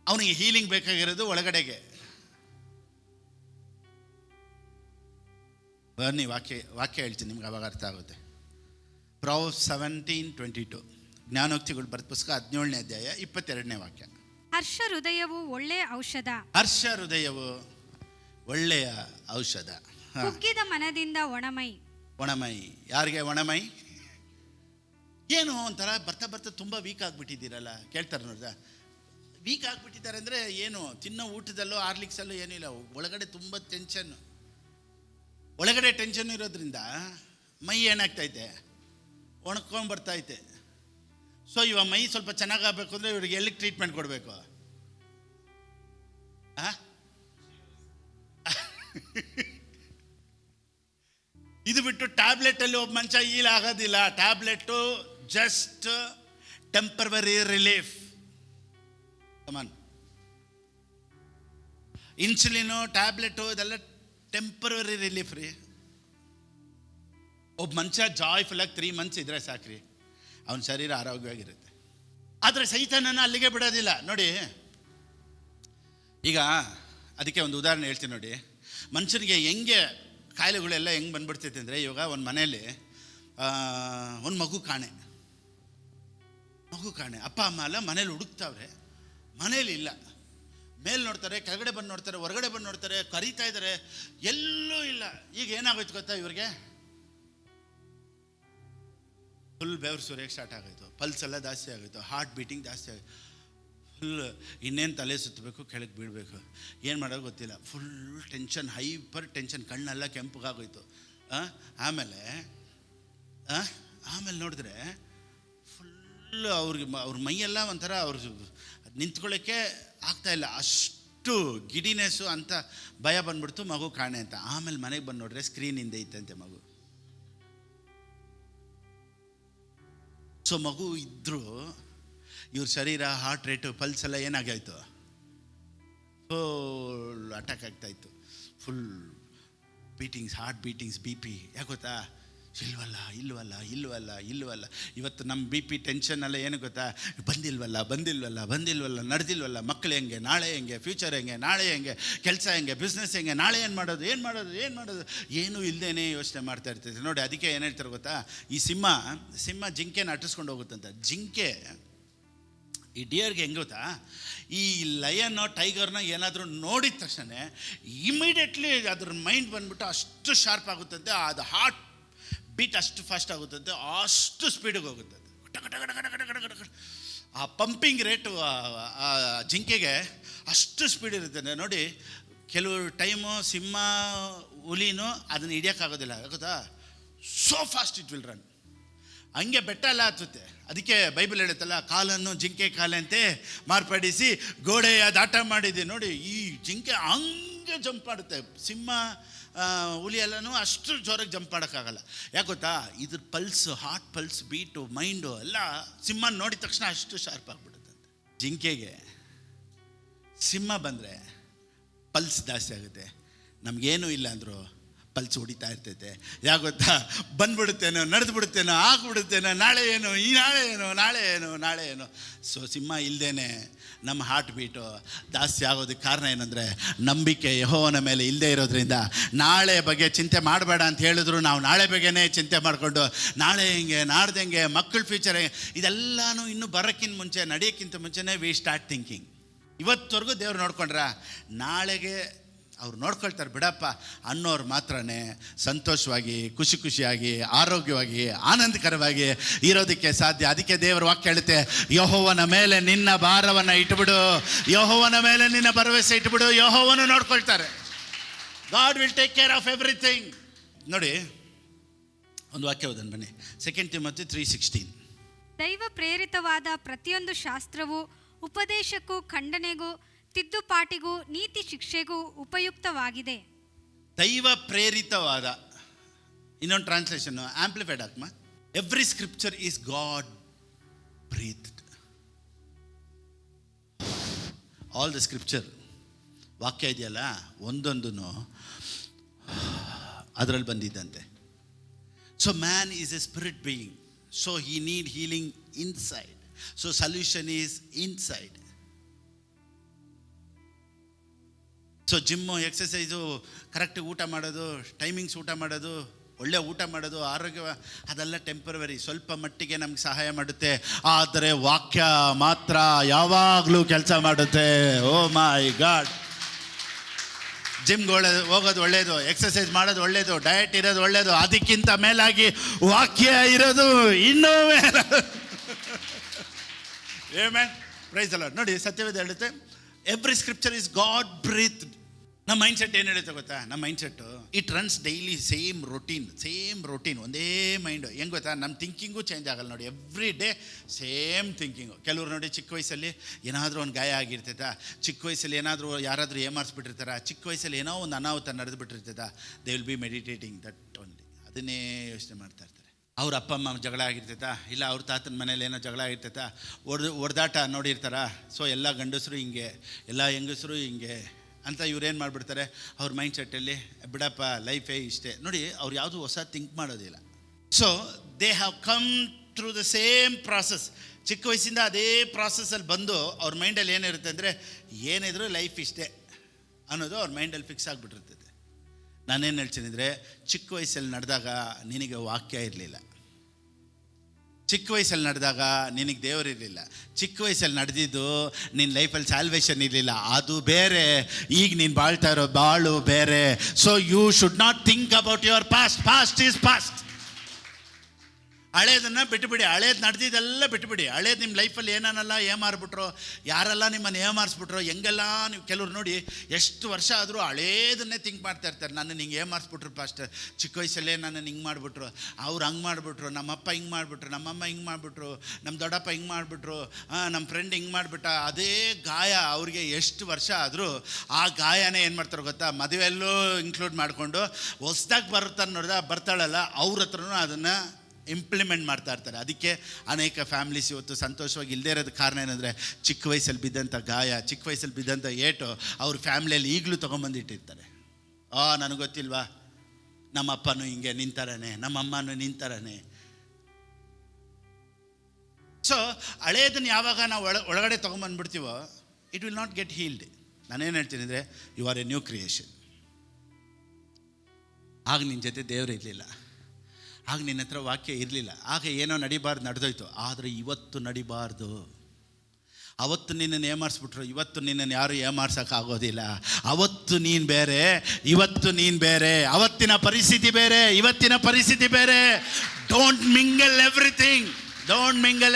ಅವನಿಗೆ ಹೀಲಿಂಗ್ ಬೇಕಾಗಿರೋದು ಒಳಗಡೆಗೆ. ಬನ್ನಿ ವಾಕ್ಯ ಹೇಳ್ತೀನಿ, ನಿಮ್ಗೆ ಅವಾಗ ಅರ್ಥ ಆಗುತ್ತೆ. Proverbs 17:22, ಜ್ಞಾನೋಕ್ತಿಗಳು ಬರೆದ ಪುಸ್ತಕ 17ನೇ ಅಧ್ಯಾಯ 22ನೇ ವಾಕ್ಯ. ಹರ್ಷ ಹೃದಯವು ಒಳ್ಳೆಯ ಔಷಧ, ಹರ್ಷ ಹೃದಯವು ಒಳ್ಳೆಯ ಔಷಧ. ಕುಗ್ಗಿದ ಮನದಿಂದ ಒಣಮೈ. ಒಣಮೈ, ಯಾರಿಗೆ ಒಣಮೈ? ಏನು ಒಂಥರ ಬರ್ತಾ ಬರ್ತಾ ತುಂಬ ವೀಕ್ ಆಗಿಬಿಟ್ಟಿದ್ದೀರಲ್ಲ, ಕೇಳ್ತಾರೆ ನೋಡ್ದ. ವೀಕ್ ಆಗಿಬಿಟ್ಟಿದ್ದಾರೆ ಅಂದರೆ ಏನು? ತಿನ್ನೋ ಊಟದಲ್ಲೂ ಹಾರ್ಲಿಕ್ಸಲ್ಲೂ ಏನಿಲ್ಲ, ಒಳಗಡೆ ತುಂಬ ಟೆನ್ಷನ್ನು. ಒಳಗಡೆ ಟೆನ್ಷನ್ ಇರೋದ್ರಿಂದ ಮೈ ಏನಾಗ್ತೈತೆ? ಒಣಕೊಂಡು ಬರ್ತೈತೆ. ಸೊ ಇವಾಗ ಮೈ ಸ್ವಲ್ಪ ಚೆನ್ನಾಗಾಗಬೇಕು ಅಂದರೆ ಇವ್ರಿಗೆ ಎಲ್ಲಿಗೆ ಟ್ರೀಟ್ಮೆಂಟ್ ಕೊಡಬೇಕು? ಇದು ಬಿಟ್ಟು ಟ್ಯಾಬ್ಲೆಟಲ್ಲಿ ಒಬ್ಬ ಮನುಷ್ಯ ಈಲ್ ಆಗೋದಿಲ್ಲ. Tablet just temporary relief. Come on, insulin tablet ಇದೆಲ್ಲ ಟೆಂಪರರಿ ರಿಲೀಫ್ ರೀ. ಒಬ್ಬ ಮನುಷ್ಯ ಜಾಯ್ಫುಲ್ಲಾಗಿ 3 months ಇದ್ರೆ ಸಾಕ್ರಿ, ಅವನ ಶರೀರ ಆರೋಗ್ಯವಾಗಿರುತ್ತೆ. ಆದರೆ ಸೈತಾನನ ಅಲ್ಲಿಗೆ ಬಿಡೋದಿಲ್ಲ ನೋಡಿ. ಈಗ ಅದಕ್ಕೆ ಒಂದು ಉದಾಹರಣೆ ಹೇಳ್ತೀನಿ ನೋಡಿ. ಮನುಷ್ಯನಿಗೆ ಹೆಂಗೆ ಕಾಯಿಲೆಗಳೆಲ್ಲ ಹೆಂಗೆ ಬಂದ್ಬಿಡ್ತೈತೆ ಅಂದರೆ, ಇವಾಗ ಒಂದು ಮನೆಯಲ್ಲಿ ಒಂದು ಮಗು ಕಾಣೆ, ಅಪ್ಪ ಅಮ್ಮ ಎಲ್ಲ ಮನೇಲಿ ಹುಡುಕ್ತಾವ್ರೆ, ಮನೇಲಿ ಇಲ್ಲ. ಮೇಲೆ ನೋಡ್ತಾರೆ, ಕೆಳಗಡೆ ಬಂದು ನೋಡ್ತಾರೆ, ಹೊರಗಡೆ ಬಂದು ನೋಡ್ತಾರೆ, ಕರೀತಾ ಇದ್ದಾರೆ, ಎಲ್ಲೂ ಇಲ್ಲ. ಈಗ ಏನಾಗೋಯ್ತು ಗೊತ್ತಾ, ಇವ್ರಿಗೆ ಫುಲ್ ಬೆವರು ಸುರಿಯೋಕ್ಕೆ ಸ್ಟಾರ್ಟ್ ಆಗೋಯ್ತು, ಪಲ್ಸ್ ಎಲ್ಲ ಜಾಸ್ತಿ ಆಗೋಯ್ತು, ಹಾರ್ಟ್ ಬೀಟಿಂಗ್ ಜಾಸ್ತಿ ಆಗೋಯ್ತು, ಫುಲ್ ಇನ್ನೇನು ತಲೆ ಸುತ್ತಬೇಕು, ಕೆಳಗೆ ಬೀಳಬೇಕು, ಏನು ಮಾಡೋದು ಗೊತ್ತಿಲ್ಲ. ಫುಲ್ ಟೆನ್ಷನ್, ಹೈಪರ್ ಟೆನ್ಷನ್, ಕಣ್ಣೆಲ್ಲ ಕೆಂಪಗಾಗೋಯ್ತು. ಆಮೇಲೆ ನೋಡಿದ್ರೆ ಫುಲ್ ಅವ್ರ ಮೈಯೆಲ್ಲ ಒಂಥರ ಅವ್ರು ನಿಂತ್ಕೊಳ್ಳೋಕ್ಕೆ ಆಗ್ತಾಯಿಲ್ಲ, ಅಷ್ಟು ಗಿಡಿನೆಸ್ಸು ಅಂತ ಭಯ ಬಂದ್ಬಿಡ್ತು, ಮಗು ಕಾಣೆ ಅಂತ. ಆಮೇಲೆ ಮನೆಗೆ ಬಂದು ನೋಡ್ರೆ ಸ್ಕ್ರೀನಿಂದ ಇತ್ತಂತೆ ಮಗು. ಸೊ ಮಗು ಇದ್ದರೂ ಇವ್ರ ಶರೀರ, ಹಾರ್ಟ್ ರೇಟು, ಪಲ್ಸ್ ಎಲ್ಲ ಏನಾಗಾಯ್ತು? ಫುಲ್ ಅಟ್ಯಾಕ್ ಆಗ್ತಾಯಿತ್ತು, ಫುಲ್ ಬೀಟಿಂಗ್ಸ್, ಹಾರ್ಟ್ ಬೀಟಿಂಗ್ಸ್, ಬಿ ಪಿ. ಯಾಕೆ ಗೊತ್ತಾ? ಇಲ್ವಲ್ಲ. ಇವತ್ತು ನಮ್ಮ ಬಿ ಪಿ ಟೆನ್ಷನ್ ಎಲ್ಲ ಏನು ಗೊತ್ತಾ? ಬಂದಿಲ್ವಲ್ಲ, ನಡೆದಿಲ್ವಲ್ಲ, ಮಕ್ಕಳು ಹೆಂಗೆ, ನಾಳೆ ಹೆಂಗೆ, ಫ್ಯೂಚರ್ ಹೆಂಗೆ, ನಾಳೆ ಹೆಂಗೆ, ಕೆಲಸ ಹೆಂಗೆ, ಬಿಸ್ನೆಸ್ ಹೆಂಗೆ, ನಾಳೆ ಏನು ಮಾಡೋದು, ಏನೂ ಇಲ್ಲದೇನೆ ಯೋಚನೆ ಮಾಡ್ತಾ ಇರ್ತೈತೆ ನೋಡಿ. ಅದಕ್ಕೆ ಏನು ಹೇಳ್ತಾರೆ ಗೊತ್ತಾ? ಈ ಸಿಂಹ ಜಿಂಕೆನ ಅಟ್ಟಿಸ್ಕೊಂಡು ಹೋಗುತ್ತಂತ. ಜಿಂಕೆ ಈ ಡಿಯರ್ಗೆ ಹೆಂಗೆ ಗೊತ್ತಾ? ಈ ಲಯನ್ ಟೈಗರ್ನ ಏನಾದರೂ ನೋಡಿದ ತಕ್ಷಣ ಇಮಿಡಿಯೇಟ್ಲಿ ಅದ್ರ ಮೈಂಡ್ ಬಂದ್ಬಿಟ್ಟು ಅಷ್ಟು ಶಾರ್ಪ್ ಆಗುತ್ತಂತೆ, ಅದು ಹಾರ್ಟ್ ಬೀಟ್ ಅಷ್ಟು ಫಾಸ್ಟ್ ಆಗುತ್ತಂತೆ, ಅಷ್ಟು ಸ್ಪೀಡಿಗೆ ಹೋಗುತ್ತದೆ. ಆ ಪಂಪಿಂಗ್ ರೇಟು ಆ ಜಿಂಕೆಗೆ ಅಷ್ಟು ಸ್ಪೀಡ್ ಇರುತ್ತೆ ನೋಡಿ. ಕೆಲವು ಟೈಮು ಸಿಂಹ, ಹುಲಿನೂ ಅದನ್ನು ಹಿಡಿಯೋಕ್ಕಾಗೋದಿಲ್ಲ, ಗೊತ್ತಾ? So fast it will run. ಹಂಗೆ ಬೆಟ್ಟ ಎಲ್ಲ ಹತ್ತುತ್ತೆ. ಅದಕ್ಕೆ ಬೈಬಲ್ ಹೇಳುತ್ತಲ್ಲ, ಕಾಲನ್ನು ಜಿಂಕೆ ಕಾಲಂತೆ ಮಾರ್ಪಡಿಸಿ ಗೋಡೆಯ ದಾಟ ಮಾಡಿದೆ ನೋಡಿ. ಈ ಜಿಂಕೆ ಹಂಗೆ ಜಂಪ್ ಮಾಡುತ್ತೆ. ಸಿಂಹ, ಹುಲಿ ಎಲ್ಲನೂ ಅಷ್ಟು ಜೋರಾಗಿ ಜಂಪ್ ಮಾಡೋಕ್ಕಾಗಲ್ಲ. ಯಾಕೆ ಗೊತ್ತಾ? ಇದ್ರ pulse, heart pulse, beat, mind ಎಲ್ಲ ಸಿಂಹ ನೋಡಿದ ತಕ್ಷಣ ಅಷ್ಟು ಶಾರ್ಪ್ ಆಗಿಬಿಡುತ್ತಂತೆ. ಜಿಂಕೆಗೆ ಸಿಂಹ ಬಂದರೆ ಪಲ್ಸ್ ಜಾಸ್ತಿ ಆಗುತ್ತೆ, ನಮಗೇನೂ ಇಲ್ಲ ಅಂದರು ಪಲ್ಸ್ ಹೊಡಿತಾ ಇರ್ತೈತೆ. ಯಾಕೆ ಗೊತ್ತಾ? ಬಂದ್ಬಿಡುತ್ತೇನೋ, ನಡೆದು ಬಿಡುತ್ತೇನೋ, ಆಗ್ಬಿಡುತ್ತೇನೋ, ನಾಳೆ ಏನು. ಸೊ ಸಿಂಹ ಇಲ್ಲದೇನೆ ನಮ್ಮ ಹಾರ್ಟ್ ಬೀಟು ಜಾಸ್ತಿ ಆಗೋದಕ್ಕೆ ಕಾರಣ ಏನಂದರೆ ನಂಬಿಕೆ ಯೆಹೋವನ ಮೇಲೆ ಇಲ್ಲದೆ ಇರೋದ್ರಿಂದ. ನಾಳೆ ಬಗ್ಗೆ ಚಿಂತೆ ಮಾಡಬೇಡ ಅಂತ ಹೇಳಿದ್ರು ನಾವು ನಾಳೆ ಬಗ್ಗೆನೇ ಚಿಂತೆ ಮಾಡಿಕೊಂಡು ನಾಳೆ ಹೆಂಗೆ, ನಾಡ್ದು ಹೆಂಗೆ, ಮಕ್ಕಳ ಫ್ಯೂಚರ್ ಹೆಂಗೆ, ಇದೆಲ್ಲನೂ ಇನ್ನೂ ಬರೋಕ್ಕಿಂತ ಮುಂಚೆ, ನಡೆಯೋಕ್ಕಿಂತ ಮುಂಚೆನೇ ವಿ ಸ್ಟಾರ್ಟ್ ಥಿಂಕಿಂಗ್. ಇವತ್ತವರೆಗೂ ದೇವ್ರು ನೋಡ್ಕೊಂಡ್ರ, ನಾಳೆಗೆ ಅವ್ರು ನೋಡ್ಕೊಳ್ತಾರೆ ಬಿಡಪ್ಪ ಅನ್ನೋರು ಮಾತ್ರನೇ ಸಂತೋಷವಾಗಿ, ಖುಷಿಯಾಗಿ, ಆರೋಗ್ಯವಾಗಿ, ಆನಂದಕರವಾಗಿ ಇರೋದಕ್ಕೆ ಸಾಧ್ಯ. ಅದಕ್ಕೆ ದೇವರ ವಾಕ್ಯ ಹೇಳುತ್ತೆ, ಯೆಹೋವನ ಮೇಲೆ ನಿನ್ನ ಭಾರವನ್ನು ಇಟ್ಬಿಡು, ಯೆಹೋವನ ಮೇಲೆ ನಿನ್ನ ಭರವಸೆ ಇಟ್ಬಿಡು, ಯೆಹೋವನು ನೋಡ್ಕೊಳ್ತಾರೆ. God will take care of everything. ನೋಡಿ ಒಂದು ವಾಕ್ಯ ಓದೋಣ ಬನ್ನಿ. 2 Timothy 3:16. ದೈವ ಪ್ರೇರಿತವಾದ ಪ್ರತಿಯೊಂದು ಶಾಸ್ತ್ರವು ಉಪದೇಶಕ್ಕೂ, ಖಂಡನೆಗೂ, ತಿದ್ದುಪಾಟಿಗೂ, ನೀತಿ ಶಿಕ್ಷೆಗೂ ಉಪಯುಕ್ತವಾಗಿದೆ. ದೈವ ಪ್ರೇರಿತವಾದ, ಇನ್ನೊಂದು ಟ್ರಾನ್ಸ್ಲೇಷನ್ ಆಂಪ್ಲಿಫೈಡ್ ಹಾಕ್ಮ. Every scripture is God breathed. All the scripture, ವಾಕ್ಯ ಇದೆಯಲ್ಲ ಒಂದೊಂದು ಅದರಲ್ಲಿ ಬಂದಿದ್ದಂತೆ. So man is a spirit being, so he need healing inside. So solution is inside. So gym, exercise, ಕರೆಕ್ಟಾಗಿ ಊಟ ಮಾಡೋದು, ಟೈಮಿಂಗ್ಸ್ ಊಟ ಮಾಡೋದು, ಒಳ್ಳೆ ಊಟ ಮಾಡೋದು, ಆರೋಗ್ಯ, ಅದೆಲ್ಲ ಟೆಂಪರವರಿ, ಸ್ವಲ್ಪ ಮಟ್ಟಿಗೆ ನಮ್ಗೆ ಸಹಾಯ ಮಾಡುತ್ತೆ. ಆದರೆ ವಾಕ್ಯ ಮಾತ್ರ ಯಾವಾಗಲೂ ಕೆಲಸ ಮಾಡುತ್ತೆ. ಓ ಮೈ ಗಾಡ್. ಜಿಮ್ಗೆ ಹೋಗೋದು ಒಳ್ಳೆಯದು, ಎಕ್ಸಸೈಸ್ ಮಾಡೋದು ಒಳ್ಳೆಯದು, ಡಯಟ್ ಇರೋದು ಒಳ್ಳೆಯದು. ಅದಕ್ಕಿಂತ ಮೇಲಾಗಿ ವಾಕ್ಯ ಇರೋದು ಇನ್ನೂ ಮೇಲೆ. Amen, praise the Lord. ನೋಡಿ, ಸತ್ಯವೇದ ಹೇಳುತ್ತೆ, every scripture is God breath. ನಮ್ಮ ಮೈಂಡ್ ಸೆಟ್ ಏನು ಹೇಳುತ್ತೆ ಗೊತ್ತಾ? ನಮ್ಮ mind set it runs daily same routine, ಒಂದೇ ಮೈಂಡು. ಹೆಂಗೆ ಗೊತ್ತಾ? ನಮ್ಮ ಥಿಂಕಿಂಗು ಚೇಂಜ್ ಆಗಲ್ಲ ನೋಡಿ. Every day same thinking. ಕೆಲವ್ರು ನೋಡಿ, ಚಿಕ್ಕ ವಯಸ್ಸಲ್ಲಿ ಏನಾದರೂ ಒಂದು ಗಾಯ ಆಗಿರ್ತೈತಾ, ಚಿಕ್ಕ ವಯಸ್ಸಲ್ಲಿ ಏನಾದರೂ ಯಾರಾದರೂ ಏಮಾರಿಸ್ಬಿಟ್ಟಿರ್ತಾರ, ಚಿಕ್ಕ ವಯಸ್ಸಲ್ಲಿ ಏನೋ ಒಂದು ಅನಾಹುತ ನಡೆದು ಬಿಟ್ಟಿರ್ತೈತಾ, they will be meditating that only. ಅದನ್ನೇ ಯೋಚನೆ ಮಾಡ್ತಾ ಇರ್ತಾರೆ. ಅವ್ರ ಅಪ್ಪ ಅಮ್ಮ ಜಗಳ ಆಗಿರ್ತೈತಾ, ಇಲ್ಲ ಅವ್ರ ತಾತನ ಮನೇಲಿ ಏನೋ ಜಗಳ ಆಗಿರ್ತೈತಾ, ಹೊಡೆದಾಟ ನೋಡಿರ್ತಾರ. ಸೊ ಎಲ್ಲ ಗಂಡಸರು ಹಿಂಗೆ, ಎಲ್ಲ ಹೆಂಗಸರು ಹಿಂಗೆ ಅಂತ ಇವ್ರೇನು ಮಾಡಿಬಿಡ್ತಾರೆ, ಅವ್ರ ಮೈಂಡ್ ಸೆಟ್ಟಲ್ಲಿ ಬಿಡಪ್ಪ ಲೈಫೇ ಇಷ್ಟೇ. ನೋಡಿ, ಅವ್ರು ಯಾವುದೂ ಹೊಸ ಥಿಂಕ್ ಮಾಡೋದಿಲ್ಲ. So they have come through the same process. ಚಿಕ್ಕ ವಯಸ್ಸಿಂದ ಅದೇ ಪ್ರಾಸೆಸ್ಸಲ್ಲಿ ಬಂದು ಅವ್ರ ಮೈಂಡಲ್ಲಿ ಏನಿರುತ್ತೆ ಅಂದರೆ, ಏನಿದ್ರು ಲೈಫ್ ಇಷ್ಟೇ ಅನ್ನೋದು ಅವ್ರ ಮೈಂಡಲ್ಲಿ ಫಿಕ್ಸ್ ಆಗಿಬಿಟ್ಟಿರ್ತದೆ. ನಾನೇನು ಹೇಳ್ತೀನಿದ್ರೆ, ಚಿಕ್ಕ ವಯಸ್ಸಲ್ಲಿ ನಡೆದಾಗ ನಿನಗೆ ವಾಕ್ಯ ಇರಲಿಲ್ಲ, ಚಿಕ್ಕ ವಯಸ್ಸಲ್ಲಿ ನಡೆದಾಗ ನಿನಗೆ ದೇವರಿರಲಿಲ್ಲ, ಚಿಕ್ಕ ವಯಸ್ಸಲ್ಲಿ ನಡೆದಿದ್ದು ನಿನ್ನ ಲೈಫಲ್ಲಿ ಸ್ಯಾಲ್ವೇಷನ್ ಇರಲಿಲ್ಲ, ಅದು ಬೇರೆ. ಈಗ ನೀನು ಬಾಳ್ತಾ ಇರೋ ಬಾಳು ಬೇರೆ. So you should not think about your past is past. ಹಳೇದನ್ನು ಬಿಟ್ಟುಬಿಡಿ, ಹಳೇದು ನಡೆದಿದ್ದೆಲ್ಲ ಬಿಟ್ಟುಬಿಡಿ. ಹಳೇದು ನಿಮ್ಮ ಲೈಫಲ್ಲಿ ಏನಾನಲ್ಲ ಏಮಾರ್ಬಿಟ್ರು, ಯಾರೆಲ್ಲ ನಿಮ್ಮನ್ನು ಏಮಾರಿಸ್ಬಿಟ್ರು, ಹೆಂಗೆಲ್ಲ ನೀವು. ಕೆಲವ್ರು ನೋಡಿ, ಎಷ್ಟು ವರ್ಷ ಆದರೂ ಹಳೇದನ್ನೇ ಥಿಂಕ್ ಮಾಡ್ತಾ ಇರ್ತಾರೆ. ನನ್ನನ್ನು ಹಿಂಗೆ ಏಮಾರಿಸ್ಬಿಟ್ರು ಫಸ್ಟ್ ಚಿಕ್ಕ ವಯಸ್ಸಲ್ಲೇ, ನನ್ನನ್ನು ಹಿಂಗೆ ಮಾಡಿಬಿಟ್ರು, ಅವ್ರು ಹಂಗೆ ಮಾಡಿಬಿಟ್ರು, ನಮ್ಮಪ್ಪ ಹಿಂಗೆ ಮಾಡಿಬಿಟ್ರು, ನಮ್ಮಮ್ಮ ಹಿಂಗೆ ಮಾಡಿಬಿಟ್ರು, ನಮ್ಮ ದೊಡ್ಡಪ್ಪ ಹಿಂಗೆ ಮಾಡಿಬಿಟ್ರು, ನಮ್ಮ ಫ್ರೆಂಡ್ ಹಿಂಗೆ ಮಾಡಿಬಿಟ್ಟ. ಅದೇ ಗಾಯ ಅವ್ರಿಗೆ ಎಷ್ಟು ವರ್ಷ ಆದರೂ ಆ ಗಾಯನೇ ಏನು ಮಾಡ್ತಾರೆ ಗೊತ್ತಾ? ಮದುವೆಯಲ್ಲೂ ಇನ್ಕ್ಲೂಡ್ ಮಾಡಿಕೊಂಡು ಹೊಸ್ದಾಗಿ ಬರ್ತಾಳಲ್ಲ ಅವ್ರ ಹತ್ರನೂ ಅದನ್ನು ಇಂಪ್ಲಿಮೆಂಟ್ ಮಾಡ್ತಾ ಇರ್ತಾರೆ. ಅದಕ್ಕೆ ಅನೇಕ ಫ್ಯಾಮ್ಲೀಸ್ ಇವತ್ತು ಸಂತೋಷವಾಗಿ ಇಲ್ಲದೇ ಇರೋದು ಕಾರಣ ಏನಂದರೆ, ಚಿಕ್ಕ ವಯಸ್ಸಲ್ಲಿ ಬಿದ್ದಂಥ ಗಾಯ, ಚಿಕ್ಕ ವಯಸ್ಸಲ್ಲಿ ಬಿದ್ದಂಥ ಏಟು ಅವ್ರ ಫ್ಯಾಮ್ಲಿಯಲ್ಲಿ ಈಗಲೂ ತೊಗೊಂಬಂದಿಟ್ಟಿರ್ತಾರೆ. ನನಗೆ ಗೊತ್ತಿಲ್ವಾ, ನಮ್ಮ ಅಪ್ಪನೂ ಹಿಂಗೆ ನಿಂತಾರನೆ, ನಮ್ಮಮ್ಮನೂ ನಿಂತಾರನೆ. ಸೊ ಹಳೇದನ್ನು ಯಾವಾಗ ನಾವು ಒಳಗಡೆ ತೊಗೊಂಬಂದ್ಬಿಡ್ತೀವೋ, it will not get healed. ನಾನೇನು ಹೇಳ್ತೀನಿ ಅಂದರೆ, you are a new creation. ಆಗ ನಿನ್ನ ಜೊತೆ ದೇವರು ಇರಲಿಲ್ಲ, ಆಗ ನಿನ್ನ ಹತ್ರ ವಾಕ್ಯ ಇರಲಿಲ್ಲ, ಆಗ ಏನೋ ನಡಿಬಾರ್ದು ನಡೆದೋಯ್ತು. ಆದರೆ ಇವತ್ತು ನಡಿಬಾರ್ದು. ಅವತ್ತು ನಿನ್ನನ್ನು ಏಮಾರಿಸ್ಬಿಟ್ರು, ಇವತ್ತು ನಿನ್ನನ್ನು ಯಾರು ಏಮಾರ್ಸೋಕ್ಕಾಗೋದಿಲ್ಲ. ಅವತ್ತು ನೀನು ಬೇರೆ, ಇವತ್ತು ನೀನು ಬೇರೆ. ಅವತ್ತಿನ ಪರಿಸ್ಥಿತಿ ಬೇರೆ, ಇವತ್ತಿನ ಪರಿಸ್ಥಿತಿ ಬೇರೆ. Don't mingle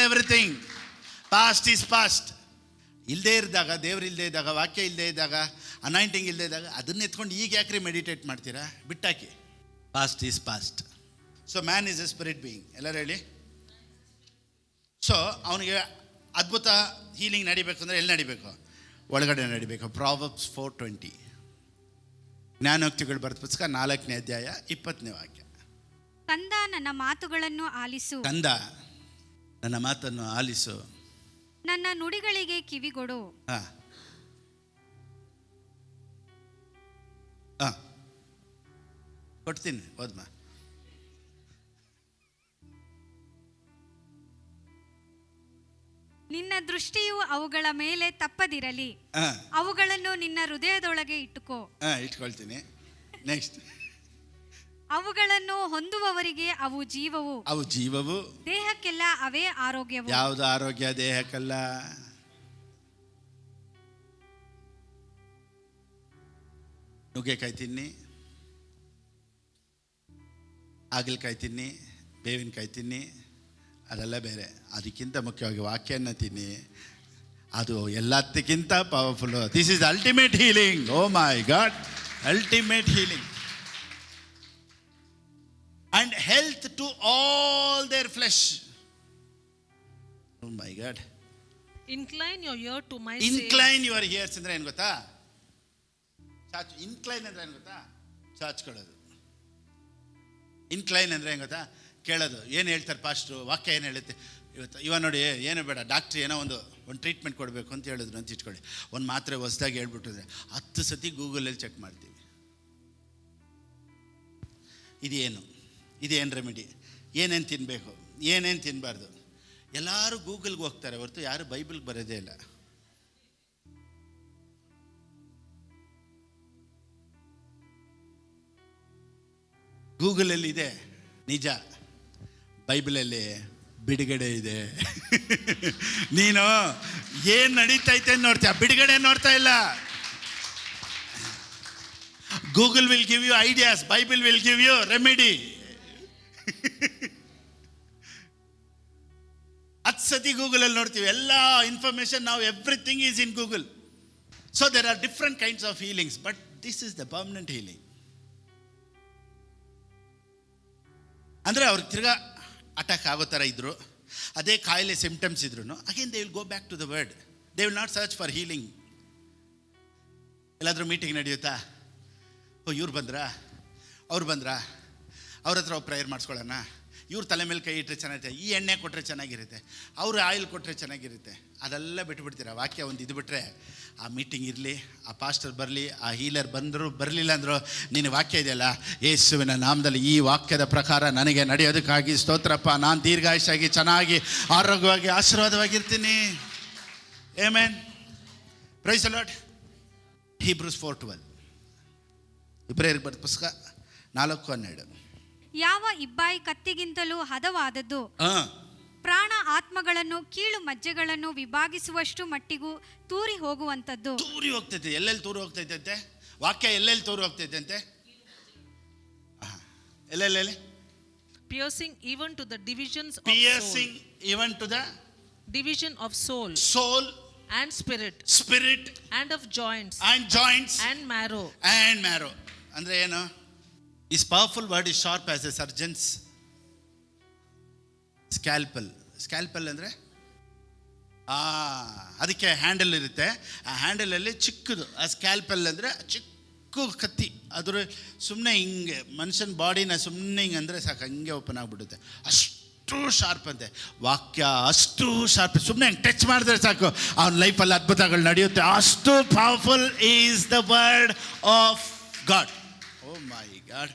everything. Past is past. ಇಲ್ಲದೇ ಇದ್ದಾಗ, ದೇವ್ರು ಇಲ್ಲದೇ ಇದ್ದಾಗ, ವಾಕ್ಯ ಇಲ್ಲದೇ ಇದ್ದಾಗ, ಅನಾಯಿಂಟಿಂಗ್ ಇಲ್ಲದೇ ಇದ್ದಾಗ ಅದನ್ನ ಎತ್ಕೊಂಡು ಈಗ ಯಾಕ್ರಿ ಮೆಡಿಟೇಟ್ ಮಾಡ್ತೀರಾ? ಬಿಟ್ಟಾಕಿ. Past is past. So man is a spirit being. ಎಲ್ಲರೂ ಹೇಳಿ. ಸೊ ಅವನಿಗೆ ಅದ್ಭುತ ಹೀಲಿಂಗ್ ನಡಿಬೇಕು ಅಂದರೆ ಎಲ್ಲಿ ನಡಿಬೇಕು? ಒಳಗಡೆ ನಡಿಬೇಕು. ಪ್ರಾವರ್ಬ್ಸ್ 4:20. ಜ್ಞಾನೋಕ್ತಿಗಳು ಬರೆದ ಪುಸ್ತಕ 4ನೇ ಅಧ್ಯಾಯ 20ನೇ ವಾಕ್ಯ. ಕಂದ, ನನ್ನ ಮಾತುಗಳನ್ನು ಆಲಿಸು. ಕಂದ, ನನ್ನ ಮಾತನ್ನು ಆಲಿಸು. ನನ್ನ ನುಡಿಗಳಿಗೆ ಕಿವಿಗೊಡು. ಕೊಡ್ತೀನಿ, ಹೋದ್ಮಾ. ನಿನ್ನ ದೃಷ್ಟಿಯು ಅವುಗಳ ಮೇಲೆ ತಪ್ಪದಿರಲಿ, ಅವುಗಳನ್ನು ನಿನ್ನ ಹೃದಯದೊಳಗೆ ಇಟ್ಟುಕೋ. ಇಟ್ಕೊಳ್ತೀನಿ. ನೆಕ್ಸ್ಟ್. ಅವುಗಳನ್ನು ಹೊಂದುವವರಿಗೆ ಅವು ಜೀವವು, ದೇಹಕ್ಕೆಲ್ಲ ಅವೇ ಆರೋಗ್ಯವು. ಯಾವುದು ಆರೋಗ್ಯ? ದೇಹಕ್ಕಲ್ಲ. ನುಗ್ಗೆಕಾಯಿ ತಿನ್ನಿ, ಹಾಗಲಕಾಯಿ ತಿನ್ನಿ, ಬೇವಿನಕಾಯಿ ತಿನ್ನಿ, ಅದೆಲ್ಲ ಬೇರೆ. ಅದಕ್ಕಿಂತ ಮುಖ್ಯವಾಗಿ ವಾಕ್ಯನ ತಿನ್ನಿ, ಅದು ಎಲ್ಲದಕ್ಕಿಂತ powerful. This is ultimate healing. Oh my God, ultimate healing. And health to all their flesh. Oh my God. Incline your ear to my incline your ears ಅಂದರೆ ಏನು ಗೊತ್ತಾ? ಇನ್ಕ್ಲೈನ್ ಅಂದರೆ ಏನು ಗೊತ್ತಾ? ಚಾಚ್ಕೊಳ್ಳೋದು. ಇನ್ಕ್ಲೈನ್ ಅಂದರೆ ಏನು ಗೊತ್ತಾ? ಕೇಳೋದು. ಏನು ಹೇಳ್ತಾರೆ ಪಾಸ್ಟ್ರು? ವಾಕ್ಯ ಏನು ಹೇಳುತ್ತೆ? ಇವಾಗ ನೋಡಿ, ಏನು ಬೇಡ, ಡಾಕ್ಟ್ರ್ ಏನೋ ಒಂದು ಟ್ರೀಟ್ಮೆಂಟ್ ಕೊಡಬೇಕು ಅಂತ ಹೇಳಿದ್ರು ಅಂತ ಇಟ್ಕೊಳ್ಳಿ. ಒಂದು ಮಾತ್ರೆ ಹೊಸ್ದಾಗಿ ಹೇಳ್ಬಿಟ್ಟಿದ್ರೆ 10 ಸತಿ ಗೂಗಲಲ್ಲಿ ಚೆಕ್ ಮಾಡ್ತೀವಿ. ಇದೇನು ರೆಮಿಡಿ, ಏನೇನು ತಿನ್ನಬೇಕು, ಏನೇನು ತಿನ್ನಬಾರ್ದು. ಎಲ್ಲರೂ ಗೂಗಲ್ಗೆ ಹೋಗ್ತಾರೆ ಹೊರತು ಯಾರು ಬೈಬಲ್ಗೆ ಬರೋದೇ ಇಲ್ಲ. ಗೂಗಲಲ್ಲಿ ಇದೆ ನಿಜ, ಬೈಬಲಲ್ಲಿ ಬಿಡುಗಡೆ ಇದೆ. ನೀನು ಏನು ನಡೀತೈತೆ ನೋಡ್ತೀಯ, ಬಿಡುಗಡೆ ನೋಡ್ತಾ ಇಲ್ಲ. Google will give you ideas, Bible will give you remedy. 10 ಸತಿ ಗೂಗಲಲ್ಲಿ ನೋಡ್ತೀವಿ ಎಲ್ಲ ಇನ್ಫಾರ್ಮೇಶನ್. ನಾವು everything is in Google. So there are different kinds of healings, but this is the permanent healing. ಅಂದರೆ ಅವ್ರಿಗೆ ತಿರ್ಗಾ ಅಟ್ಯಾಕ್ ಆಗೋ ಥರ ಇದ್ದರು, ಅದೇ ಕಾಯಿಲೆ ಸಿಂಪ್ಟಮ್ಸ್ ಇದ್ರು, again they will go back to the word. They will not search for healing. ಎಲ್ಲಾದರೂ ಮೀಟಿಂಗ್ ನಡೆಯುತ್ತಾ, ಓ ಇವ್ರು ಬಂದ್ರಾ, ಅವ್ರು ಬಂದ್ರಾ, ಅವ್ರ ಹತ್ರ ಪ್ರೇಯರ್ ಮಾಡಿಸ್ಕೊಳ್ಳೋಣ, ಇವ್ರ ತಲೆ ಮೇಲೆ ಕೈ ಇಟ್ಟರೆ ಚೆನ್ನಾಗಿರುತ್ತೆ, ಈ ಎಣ್ಣೆ ಕೊಟ್ಟರೆ ಚೆನ್ನಾಗಿರುತ್ತೆ, ಅವ್ರು ಆಯಿಲ್ ಕೊಟ್ಟರೆ ಚೆನ್ನಾಗಿರುತ್ತೆ. ಅದೆಲ್ಲ ಬಿಟ್ಬಿಡ್ತೀರ. ವಾಕ್ಯ ಒಂದು ಇದು ಬಿಟ್ಟರೆ, ಆ ಮೀಟಿಂಗ್ ಇರಲಿ, ಆ ಪಾಸ್ಟರ್ ಬರಲಿ, ಆ ಹೀಲರ್ ಬಂದರು ಬರಲಿಲ್ಲ ಅಂದರು, ನಿನ್ನ ವಾಕ್ಯ ಇದೆಯಲ್ಲ, ಯೇಸುವಿನ ನಾಮದಲ್ಲಿ ಈ ವಾಕ್ಯದ ಪ್ರಕಾರ ನನಗೆ ನಡೆಯೋದಕ್ಕಾಗಿ ಸ್ತೋತ್ರಪ್ಪ, ನಾನು ದೀರ್ಘಾಯುಷ್ಯಾಗಿ ಚೆನ್ನಾಗಿ ಆರೋಗ್ಯವಾಗಿ ಆಶೀರ್ವಾದವಾಗಿರ್ತೀನಿ. Amen. Praise the Lord. Hebrews 4:12, ಇಬ್ರಿಯರಿಗೆ ಬರೆದ ಪುಸ್ತಕ 4:12. ಯಾವ ಇಬ್ಬಾಯಿ ಕತ್ತಿಗಿಂತಲೂ ಹದವಾದದ್ದು, ಪ್ರಾಣ ಆತ್ಮಗಳನ್ನು ಕೀಳು ಮಜ್ಜೆಗಳನ್ನು ವಿಭಾಗಿಸುವಷ್ಟು ಮಟ್ಟಿಗೂ ತೂರಿ ಹೋಗುವಂಥದ್ದು. ತೂರಿ ಹೋಗ್ತೈತೆ. ಎಲ್ಲೆಲ್ಲಿ ತೂರಿ ಹೋಗ್ತೈತೆ ಅಂತೆ ವಾಕ್ಯ? ಎಲ್ಲೆಲ್ಲಿ ತೂರಿ ಹೋಗ್ತೈತೆ ಅಂತೆ? ಎಲ್ಲೆಲ್ಲಿ? Piercing even to the divisions of piercing soul. even to the division of soul. soul and spirit. spirit and of joints. and joints and marrow. and marrow. ಅಂದ್ರೆ ಏನು? His powerful word is sharp as a surgeon's scalpel. Scalpel ಅಂದರೆ ಅದಕ್ಕೆ ಹ್ಯಾಂಡಲ್ ಇರುತ್ತೆ. ಆ ಹ್ಯಾಂಡಲಲ್ಲಿ ಚಿಕ್ಕದು. ಆ ಸ್ಕ್ಯಾಲ್ಪಲ್ ಅಂದರೆ ಚಿಕ್ಕ ಕತ್ತಿ. ಅದ್ರ ಸುಮ್ಮನೆ ಹಿಂಗೆ ಮನುಷ್ಯನ ಬಾಡಿನ ಸುಮ್ಮನೆ ಹಿಂಗೆ ಅಂದರೆ ಸಾಕು, ಹಂಗೆ ಓಪನ್ ಆಗಿಬಿಡುತ್ತೆ. ಅಷ್ಟು ಶಾರ್ಪ್ ಅಂತೆ ವಾಕ್ಯ, ಅಷ್ಟು ಶಾರ್ಪ್. ಸುಮ್ಮನೆ ಹಂಗೆ ಟಚ್ ಮಾಡಿದ್ರೆ ಸಾಕು, ಅವನ ಲೈಫಲ್ಲಿ ಅದ್ಭುತಗಳು ನಡೆಯುತ್ತೆ. ಅಷ್ಟು powerful is the word of God. Oh my God.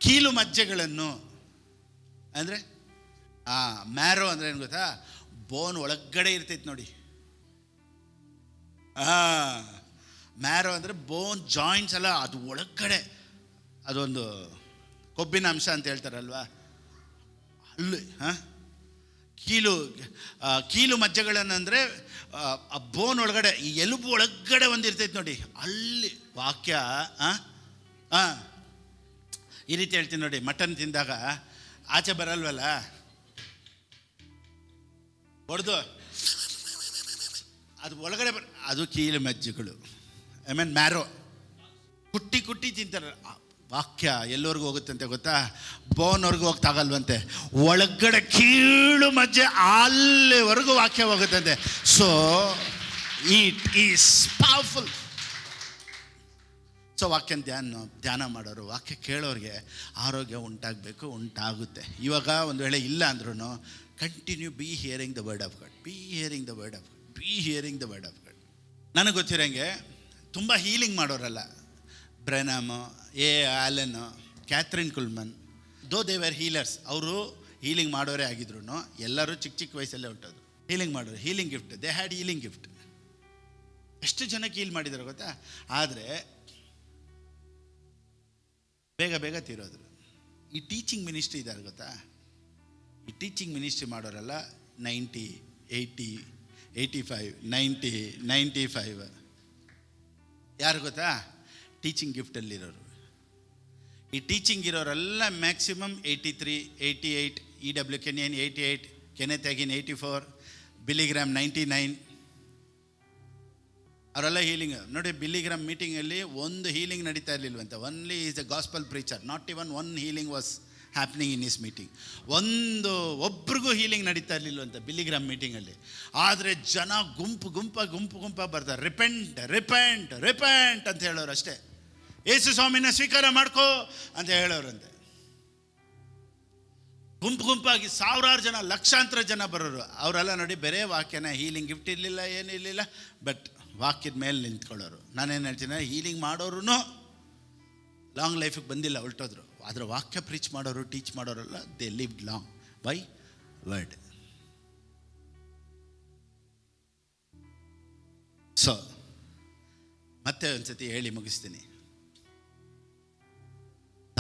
ಕೀಲು ಮಜ್ಜೆಗಳನ್ನು ಅಂದರೆ ಮ್ಯಾರೋ ಅಂದರೆ ಏನು ಗೊತ್ತಾ? ಬೋನ್ ಒಳಗಡೆ ಇರ್ತೈತೆ ನೋಡಿ. ಮ್ಯಾರೋ ಅಂದರೆ ಬೋನ್ ಜಾಯಿಂಟ್ಸ್ ಅಲ್ಲ, ಅದು ಒಳಗಡೆ ಅದೊಂದು ಕೊಬ್ಬಿನ ಅಂಶ ಅಂತ ಹೇಳ್ತಾರಲ್ವಾ, ಅಲ್ಲಿ ಕೀಲು ಮಜ್ಜೆಗಳನ್ನು ಅಂದರೆ ಆ ಬೋನ್ ಒಳಗಡೆ, ಈ ಎಲುಬು ಒಳಗಡೆ ಒಂದು ಇರ್ತೈತೆ ನೋಡಿ, ಅಲ್ಲಿ ವಾಕ್ಯ. ಈ ರೀತಿ ಹೇಳ್ತೀನಿ ನೋಡಿ, ಮಟನ್ ತಿಂದಾಗ ಆಚೆ ಬರಲ್ವಲ್ಲ, ಹೊಡೆದು ಅದು ಒಳಗಡೆ ಅದು ಕೀಲು ಮಜ್ಜೆಗಳು. I mean marrow. ಕುಟ್ಟಿ ಕುಟ್ಟಿ ತಿಂತಾರೆ. ವಾಕ್ಯ ಎಲ್ಲವರೆಗೂ ಹೋಗುತ್ತಂತೆ ಗೊತ್ತಾ? ಬೋನ್ವರೆಗೂ ಹೋಗ್ತಾಗಲ್ವಂತೆ, ಒಳಗಡೆ ಕೀಳು ಮಜ್ಜೆ ಅಲ್ಲಿವರೆಗೂ ವಾಕ್ಯ ಹೋಗುತ್ತಂತೆ. So it is powerful. So ವಾಕ್ಯ ಧ್ಯಾನ ಮಾಡೋರು, ವಾಕ್ಯ ಕೇಳೋರಿಗೆ ಆರೋಗ್ಯ ಉಂಟಾಗಬೇಕು, ಉಂಟಾಗುತ್ತೆ. ಇವಾಗ ಒಂದು ವೇಳೆ ಇಲ್ಲ ಅಂದ್ರೂ continue B hearing the word of god, B hearing the word of god, B hearing the word of god. ನನಗೆ ಗೊತ್ತಿರೋಂಗೆ ತುಂಬ healing ಮಾಡೋರಲ್ಲ, ಬ್ರೆನಾಮು, ಆಲನ್ನು, Kathryn Kuhlman, though they were healers. ಅವರು ಹೀಲಿಂಗ್ ಮಾಡೋರೇ ಆಗಿದ್ರು. ಎಲ್ಲರೂ ಚಿಕ್ಕ ಚಿಕ್ಕ ವಯಸ್ಸಲ್ಲೇ ಹೊಂಟೋದು ಹೀಲಿಂಗ್ ಮಾಡೋರು. Healing gift, they had healing gift. ಎಷ್ಟು ಜನಕ್ಕೆ ಹೀಲ್ ಮಾಡಿದಾರೆ ಗೊತ್ತಾ? ಆದರೆ ಬೇಗ ಬೇಗ ತೀರೋದ್ರು. ಈ ಟೀಚಿಂಗ್ ಮಿನಿಸ್ಟ್ರಿ ಇದ್ದಾರೆ ಗೊತ್ತಾ? ಈ ಟೀಚಿಂಗ್ ಮಿನಿಸ್ಟ್ರಿ ಮಾಡೋರಲ್ಲ 90, 80, 85, 90, 95 ಯಾರು ಗೊತ್ತಾ? ಟೀಚಿಂಗ್ ಗಿಫ್ಟಲ್ಲಿರೋರು. ಈ ಟೀಚಿಂಗ್ ಇರೋರೆಲ್ಲ maximum 83, 88, E.W. Kenyon 88, Kenneth Hagin 84, Billy Graham 99. ಅವರೆಲ್ಲ ಹೀಲಿಂಗ್ ನೋಡಿ. ಬಿಲಿಗ್ರಾಮ್ ಮೀಟಿಂಗಲ್ಲಿ ಒಂದು ಹೀಲಿಂಗ್ ನಡೀತಾ ಇರಲಿಲ್ವಂತೆ. Only is the gospel preacher. Not even one healing was happening in his meeting. ಒಬ್ರಿಗೂ ಹೀಲಿಂಗ್ ನಡೀತಾ ಇರಲಿಲ್ವಂತೆ ಬಿಲಿಗ್ರಾಮ್ ಮೀಟಿಂಗಲ್ಲಿ. ಆದರೆ ಜನ ಗುಂಪಾಗಿ ಬರ್ತಾರೆ. ರಿಪೆಂಟ್ ರಿಪೆಂಟ್ ರಿಪೆಂಟ್ ಅಂತ ಹೇಳೋರು ಅಷ್ಟೇ. ಯೇಸು ಸ್ವಾಮಿನ ಸ್ವೀಕಾರ ಮಾಡ್ಕೋ ಅಂತ ಹೇಳೋರಂತೆ. ಗುಂಪಾಗಿ ಸಾವಿರಾರು ಜನ, ಲಕ್ಷಾಂತರ ಜನ ಬರೋರು. ಅವರೆಲ್ಲ ನೋಡಿ ಬೇರೆ ವಾಕ್ಯನ, ಹೀಲಿಂಗ್ ಗಿಫ್ಟ್ ಇರಲಿಲ್ಲ, ಏನಿರಲಿಲ್ಲ, ಬಟ್ ವಾಕ್ಯದ ಮೇಲೆ ನಿಂತ್ಕೊಳ್ಳೋರು. ನಾನೇನು ಹೇಳ್ತೀನಿ, ಹೀಲಿಂಗ್ ಮಾಡೋರು ಲಾಂಗ್ ಲೈಫಿಗೆ ಬಂದಿಲ್ಲ, ಹೊರಟೋದ್ರು. ಆದರೆ ವಾಕ್ಯ ಪ್ರೀಚ್ ಮಾಡೋರು, ಟೀಚ್ ಮಾಡೋರೆಲ್ಲ they lived long by word. So ಮತ್ತೆ ಒಂದ್ಸತಿ ಹೇಳಿ ಮುಗಿಸ್ತೀನಿ.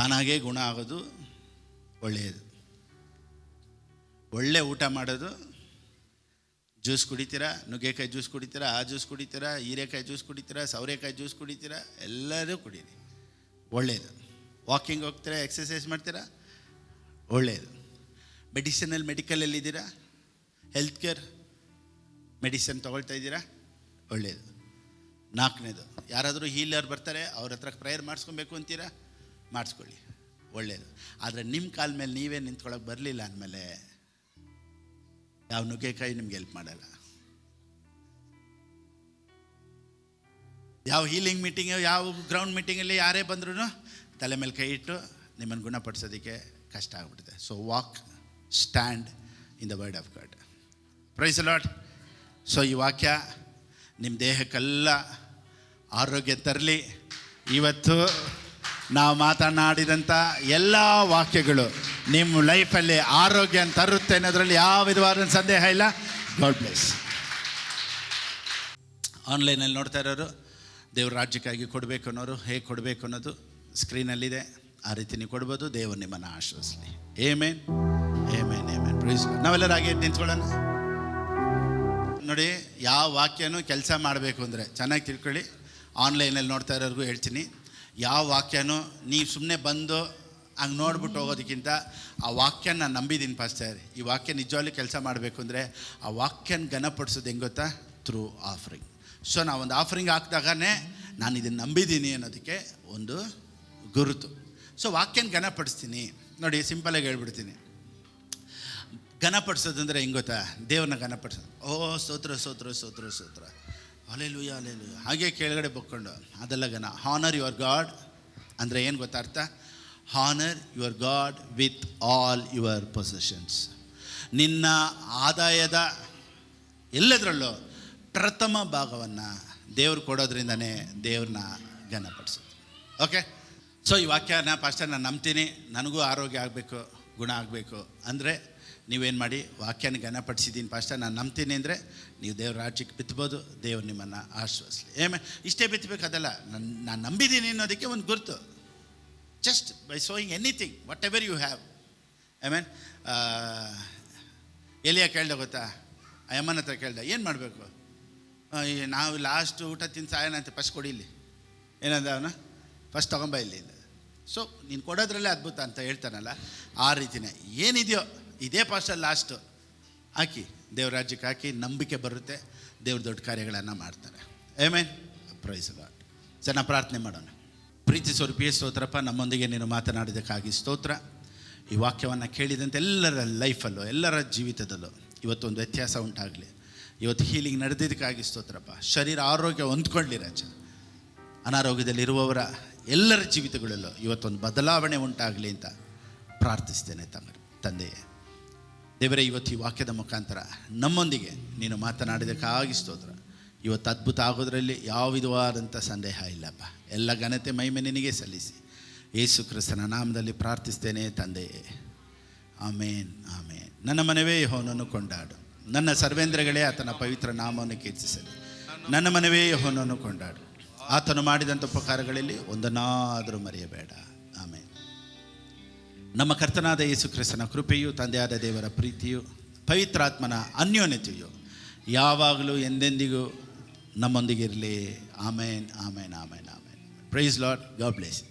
ತಾನಾಗೇ ಗುಣ ಆಗೋದು ಒಳ್ಳೆಯದು. ಒಳ್ಳೆ ಊಟ ಮಾಡೋದು, ಜ್ಯೂಸ್ ಕುಡಿತೀರಾ, ನುಗ್ಗೆಕಾಯಿ ಜ್ಯೂಸ್ ಕುಡಿತೀರಾ, ಆ ಜ್ಯೂಸ್ ಕುಡಿತೀರಾ, ಹೀರೆಕಾಯಿ ಜ್ಯೂಸ್ ಕುಡಿತೀರಾ, ಸೌರೆಕಾಯಿ ಜ್ಯೂಸ್ ಕುಡಿತೀರಾ, ಎಲ್ಲರೂ ಕುಡೀರಿ, ಒಳ್ಳೆಯದು. ವಾಕಿಂಗ್ ಹೋಗ್ತೀರಾ, ಎಕ್ಸಸೈಸ್ ಮಾಡ್ತೀರಾ, ಒಳ್ಳೆಯದು. ಮೆಡಿಕಲಲ್ಲಿದ್ದೀರಾ, ಹೆಲ್ತ್ ಕೇರ್ ಮೆಡಿಸಿನ್ ತೊಗೊಳ್ತಾ ಇದ್ದೀರಾ, ಒಳ್ಳೆಯದು. 4ನೇದು, ಯಾರಾದರೂ ಹೀಲರ್ ಬರ್ತಾರೆ, ಅವ್ರ ಹತ್ರ ಪ್ರೇಯರ್ ಮಾಡಿಸ್ಕೊಬೇಕು ಅಂತೀರಾ, ಮಾಡಿಸ್ಕೊಳ್ಳಿ, ಒಳ್ಳೆಯದು. ಆದರೆ ನಿಮ್ಮ ಕಾಲ ಮೇಲೆ ನೀವೇ ನಿಂತ್ಕೊಳ್ಳೋಕೆ ಬರಲಿಲ್ಲ ಅಂದಮೇಲೆ ಯಾವ ನುಗ್ಗೆಕಾಯಿ ನಿಮ್ಗೆ ಹೆಲ್ಪ್ ಮಾಡಲ್ಲ. ಯಾವ ಹೀಲಿಂಗ್ ಮೀಟಿಂಗು, ಯಾವ ಗ್ರೌಂಡ್ ಮೀಟಿಂಗಲ್ಲಿ ಯಾರೇ ಬಂದ್ರೂ ತಲೆ ಮೇಲೆ ಕೈ ಇಟ್ಟು ನಿಮ್ಮನ್ನು ಗುಣಪಡಿಸೋದಕ್ಕೆ ಕಷ್ಟ ಆಗ್ಬಿಟ್ಟಿದೆ. So walk, stand in the word of God. Praise the Lord. So ಈ ವಾಕ್ಯ ನಿಮ್ಮ ದೇಹಕ್ಕೆಲ್ಲ ಆರೋಗ್ಯ ತರಲಿ. ಇವತ್ತು ನಾವು ಮಾತನಾಡಿದಂಥ ಎಲ್ಲ ವಾಕ್ಯಗಳು ನಿಮ್ಮ ಲೈಫಲ್ಲಿ ಆರೋಗ್ಯ ತರುತ್ತೆ ಅನ್ನೋದ್ರಲ್ಲಿ ಯಾವ ವಿಧವಾದ ಸಂದೇಹ ಇಲ್ಲ. God bless. ಆನ್ಲೈನಲ್ಲಿ ನೋಡ್ತಾ ಇರೋರು, ದೇವ್ರ ರಾಜ್ಯಕ್ಕಾಗಿ ಕೊಡಬೇಕು ಅನ್ನೋರು ಹೇಗೆ ಕೊಡಬೇಕು ಅನ್ನೋದು ಸ್ಕ್ರೀನಲ್ಲಿದೆ, ಆ ರೀತಿ ನೀವು ಕೊಡ್ಬೋದು. ದೇವರು ನಿಮ್ಮನ್ನು ಆಶೀರ್ವದಿಸಲಿ. Amen, amen, amen. Praise Lord. ನಾವೆಲ್ಲರೂ ಹಾಗೆ ನಿಂತ್ಕೊಳ್ಳೋಣ. ನೋಡಿ, ಯಾವ ವಾಕ್ಯನೂ ಕೆಲಸ ಮಾಡಬೇಕು ಅಂದರೆ ಚೆನ್ನಾಗಿ ತಿಳ್ಕೊಳ್ಳಿ. ಆನ್ಲೈನಲ್ಲಿ ನೋಡ್ತಾ ಇರೋರಿಗೂ ಹೇಳ್ತೀನಿ, ಯಾವ ವಾಕ್ಯನೂ ನೀವು ಸುಮ್ಮನೆ ಬಂದು ಹಂಗೆ ನೋಡ್ಬಿಟ್ಟು ಹೋಗೋದಕ್ಕಿಂತ ಆ ವಾಕ್ಯನ ನಾನು ನಂಬಿದ್ದೀನಿ ಪಾಸ್ಟರ್, ಈ ವಾಕ್ಯ ನಿಜವಾಗ್ಲೂ ಕೆಲಸ ಮಾಡಬೇಕು ಅಂದರೆ ಆ ವಾಕ್ಯನ ಘನಪಡಿಸೋದು ಹೆಂಗೆ ಗೊತ್ತಾ? Through offering. ಸೊ ನಾವೊಂದು ಆಫರಿಂಗ್ ಹಾಕಿದಾಗನೇ ನಾನು ಇದನ್ನು ನಂಬಿದ್ದೀನಿ ಅನ್ನೋದಕ್ಕೆ ಒಂದು ಗುರುತು. ಸೊ ವಾಕ್ಯನ ಘನಪಡಿಸ್ತೀನಿ. ನೋಡಿ, ಸಿಂಪಲಾಗಿ ಹೇಳ್ಬಿಡ್ತೀನಿ. ಘನಪಡಿಸೋದು ಅಂದರೆ ಹೆಂಗೆ ಗೊತ್ತಾ? ದೇವ್ರನ್ನ ಘನಪಡಿಸೋದು. ಓ ಸ್ತೋತ್ರ ಸ್ತೋತ್ರ ಸ್ತೋತ್ರ ಸ್ತೋತ್ರ, ಅಲ್ಲೇಲೂಯ ಅಲ್ಲೇಲೂಯ, ಹಾಗೆ ಕೆಳಗಡೆ ಬಕ್ಕೊಂಡು ಅದೆಲ್ಲ ಘನ. ಹಾನರ್ ಯುವರ್ ಗಾಡ್ ಅಂದರೆ ಏನು ಗೊತ್ತಾ ಅರ್ಥ? Honour your god with all your possessions. ನಿನ್ನ ಆದಾಯದ ಎಲ್ಲದರಲ್ಲೂ ಪ್ರಥಮ ಭಾಗವನ್ನು ದೇವ್ರು ಕೊಡೋದ್ರಿಂದನೇ ದೇವ್ರನ್ನ ಘನಪಡಿಸೋದು. ಓಕೆ. ಸೊ ಈ ವಾಕ್ಯನ ಪಾಸ್ಟರ್ ನಾನು ನಂಬ್ತೀನಿ, ನನಗೂ ಆರೋಗ್ಯ ಆಗಬೇಕು, ಗುಣ ಆಗಬೇಕು ಅಂದರೆ ನೀವೇನು ಮಾಡಿ, ವಾಕ್ಯನ ಘನಪಡಿಸಿದ್ದೀನಿ ಪಾಸ್ಟರ್ ನಾನು ನಂಬ್ತೀನಿ ಅಂದರೆ ನೀವು ದೇವ್ರ ರಾಜ್ಯಕ್ಕೆ ಬಿತ್ತಬೋದು. ದೇವ್ರು ನಿಮ್ಮನ್ನು ಆಶ್ವಾಸಲಿ. ಇಷ್ಟೇ ಬಿತ್ತಬೇಕು ಅದಲ್ಲ, ನಾನು ನಂಬಿದ್ದೀನಿ ಅನ್ನೋದಕ್ಕೆ ಒಂದು ಗುರುತು. Just by sowing anything, whatever you have. ಎಲಿಯ ಕೇಳ್ದೆ ಗೊತ್ತಾ? ಆ ಯಮ್ಮನ ಹತ್ರ ಕೇಳ್ದೆ, ಏನು ಮಾಡಬೇಕು? ನಾವು ಲಾಸ್ಟ್ ಊಟ ತಿಂದು ಸಾಯನ ಅಂತ ಫಸ್ಟ್ ಕೊಡಿಲಿ. ಏನಂದ ಅವನು? ಫಸ್ಟ್ ತೊಗೊಂಬ ಇಲ್ಲಿ. ಸೊ ನೀನು ಕೊಡೋದ್ರಲ್ಲೇ ಅದ್ಭುತ ಅಂತ ಹೇಳ್ತಾನಲ್ಲ, ಆ ರೀತಿಯೇ ಏನಿದೆಯೋ ಇದೇ ಪಾಸ್ಟರ್ ಲಾಸ್ಟು ಹಾಕಿ ದೇವ್ರ ರಾಜ್ಯಕ್ಕೆ ಹಾಕಿ, ನಂಬಿಕೆ ಬರುತ್ತೆ, ದೇವ್ರ ದೊಡ್ಡ ಕಾರ್ಯಗಳನ್ನು ಮಾಡ್ತಾರೆ. Amen. Praise the Lord. Sir ನಾವು ಪ್ರಾರ್ಥನೆ ಮಾಡೋಣ. ಪ್ರೀತಿ ಸ್ವರೂಪಿಯೇ ಸ್ತೋತ್ರಪ್ಪ, ನಮ್ಮೊಂದಿಗೆ ನೀನು ಮಾತನಾಡಿದ್ದಕ್ಕಾಗಿ ಸ್ತೋತ್ರ. ಈ ವಾಕ್ಯವನ್ನು ಕೇಳಿದಂತೆ ಎಲ್ಲರ ಲೈಫಲ್ಲೂ, ಎಲ್ಲರ ಜೀವಿತದಲ್ಲೂ ಇವತ್ತೊಂದು ವ್ಯತ್ಯಾಸ ಉಂಟಾಗಲಿ. ಇವತ್ತು ಹೀಲಿಂಗ್ ನಡೆದಿದ್ದಕ್ಕಾಗಿ ಸ್ತೋತ್ರಪ್ಪ. ಶರೀರ ಆರೋಗ್ಯ ಹೊಂದ್ಕೊಳ್ಳಿ ರಾಜ. ಅನಾರೋಗ್ಯದಲ್ಲಿರುವವರ ಎಲ್ಲರ ಜೀವಿತಗಳಲ್ಲೂ ಇವತ್ತೊಂದು ಬದಲಾವಣೆ ಉಂಟಾಗಲಿ ಅಂತ ಪ್ರಾರ್ಥಿಸ್ತೇನೆ ತಂದೆಯೇ. ದೇವರೇ, ಇವತ್ತು ಈ ವಾಕ್ಯದ ಮುಖಾಂತರ ನಮ್ಮೊಂದಿಗೆ ನೀನು ಮಾತನಾಡಿದಕ್ಕಾಗಿ ಸ್ತೋತ್ರ. ಇವತ್ತು ಅದ್ಭುತ ಆಗೋದ್ರಲ್ಲಿ ಯಾವ ವಿಧವಾದಂಥ ಸಂದೇಹ ಇಲ್ಲಪ್ಪ. ಎಲ್ಲ ಘನತೆ ಮಹಿಮೆ ನಿನಗೆ ಸಲ್ಲಿಸಿ ಯೇಸು ಕ್ರಿಸ್ತನ ನಾಮದಲ್ಲಿ ಪ್ರಾರ್ಥಿಸ್ತೇನೆ ತಂದೆಯೇ. ಆಮೇನ್, ಆಮೇನ್. ನನ್ನ ಮನವೇ ಯೆಹೋವನನ್ನು ಕೊಂಡಾಡು, ನನ್ನ ಸರ್ವೇಂದ್ರಗಳೇ ಆತನ ಪವಿತ್ರ ನಾಮವನ್ನು ಕೀರ್ತಿಸಲಿ. ನನ್ನ ಮನವೇ ಯೆಹೋವನನ್ನು ಕೊಂಡಾಡು, ಆತನು ಮಾಡಿದಂಥ ಉಪಕಾರಗಳಲ್ಲಿ ಒಂದನ್ನಾದರೂ ಮರೆಯಬೇಡ. ಆಮೇನ್. ನಮ್ಮ ಕರ್ತನಾದ ಯೇಸು ಕ್ರಿಸ್ತನ ಕೃಪೆಯು, ತಂದೆಯಾದ ದೇವರ ಪ್ರೀತಿಯು, ಪವಿತ್ರಾತ್ಮನ ಅನ್ಯೋನ್ಯತೆಯು ಯಾವಾಗಲೂ ಎಂದೆಂದಿಗೂ ನಮ್ಮೊಂದಿಗಿರಲಿ. Amen, amen, amen, amen. Praise Lord. God bless you.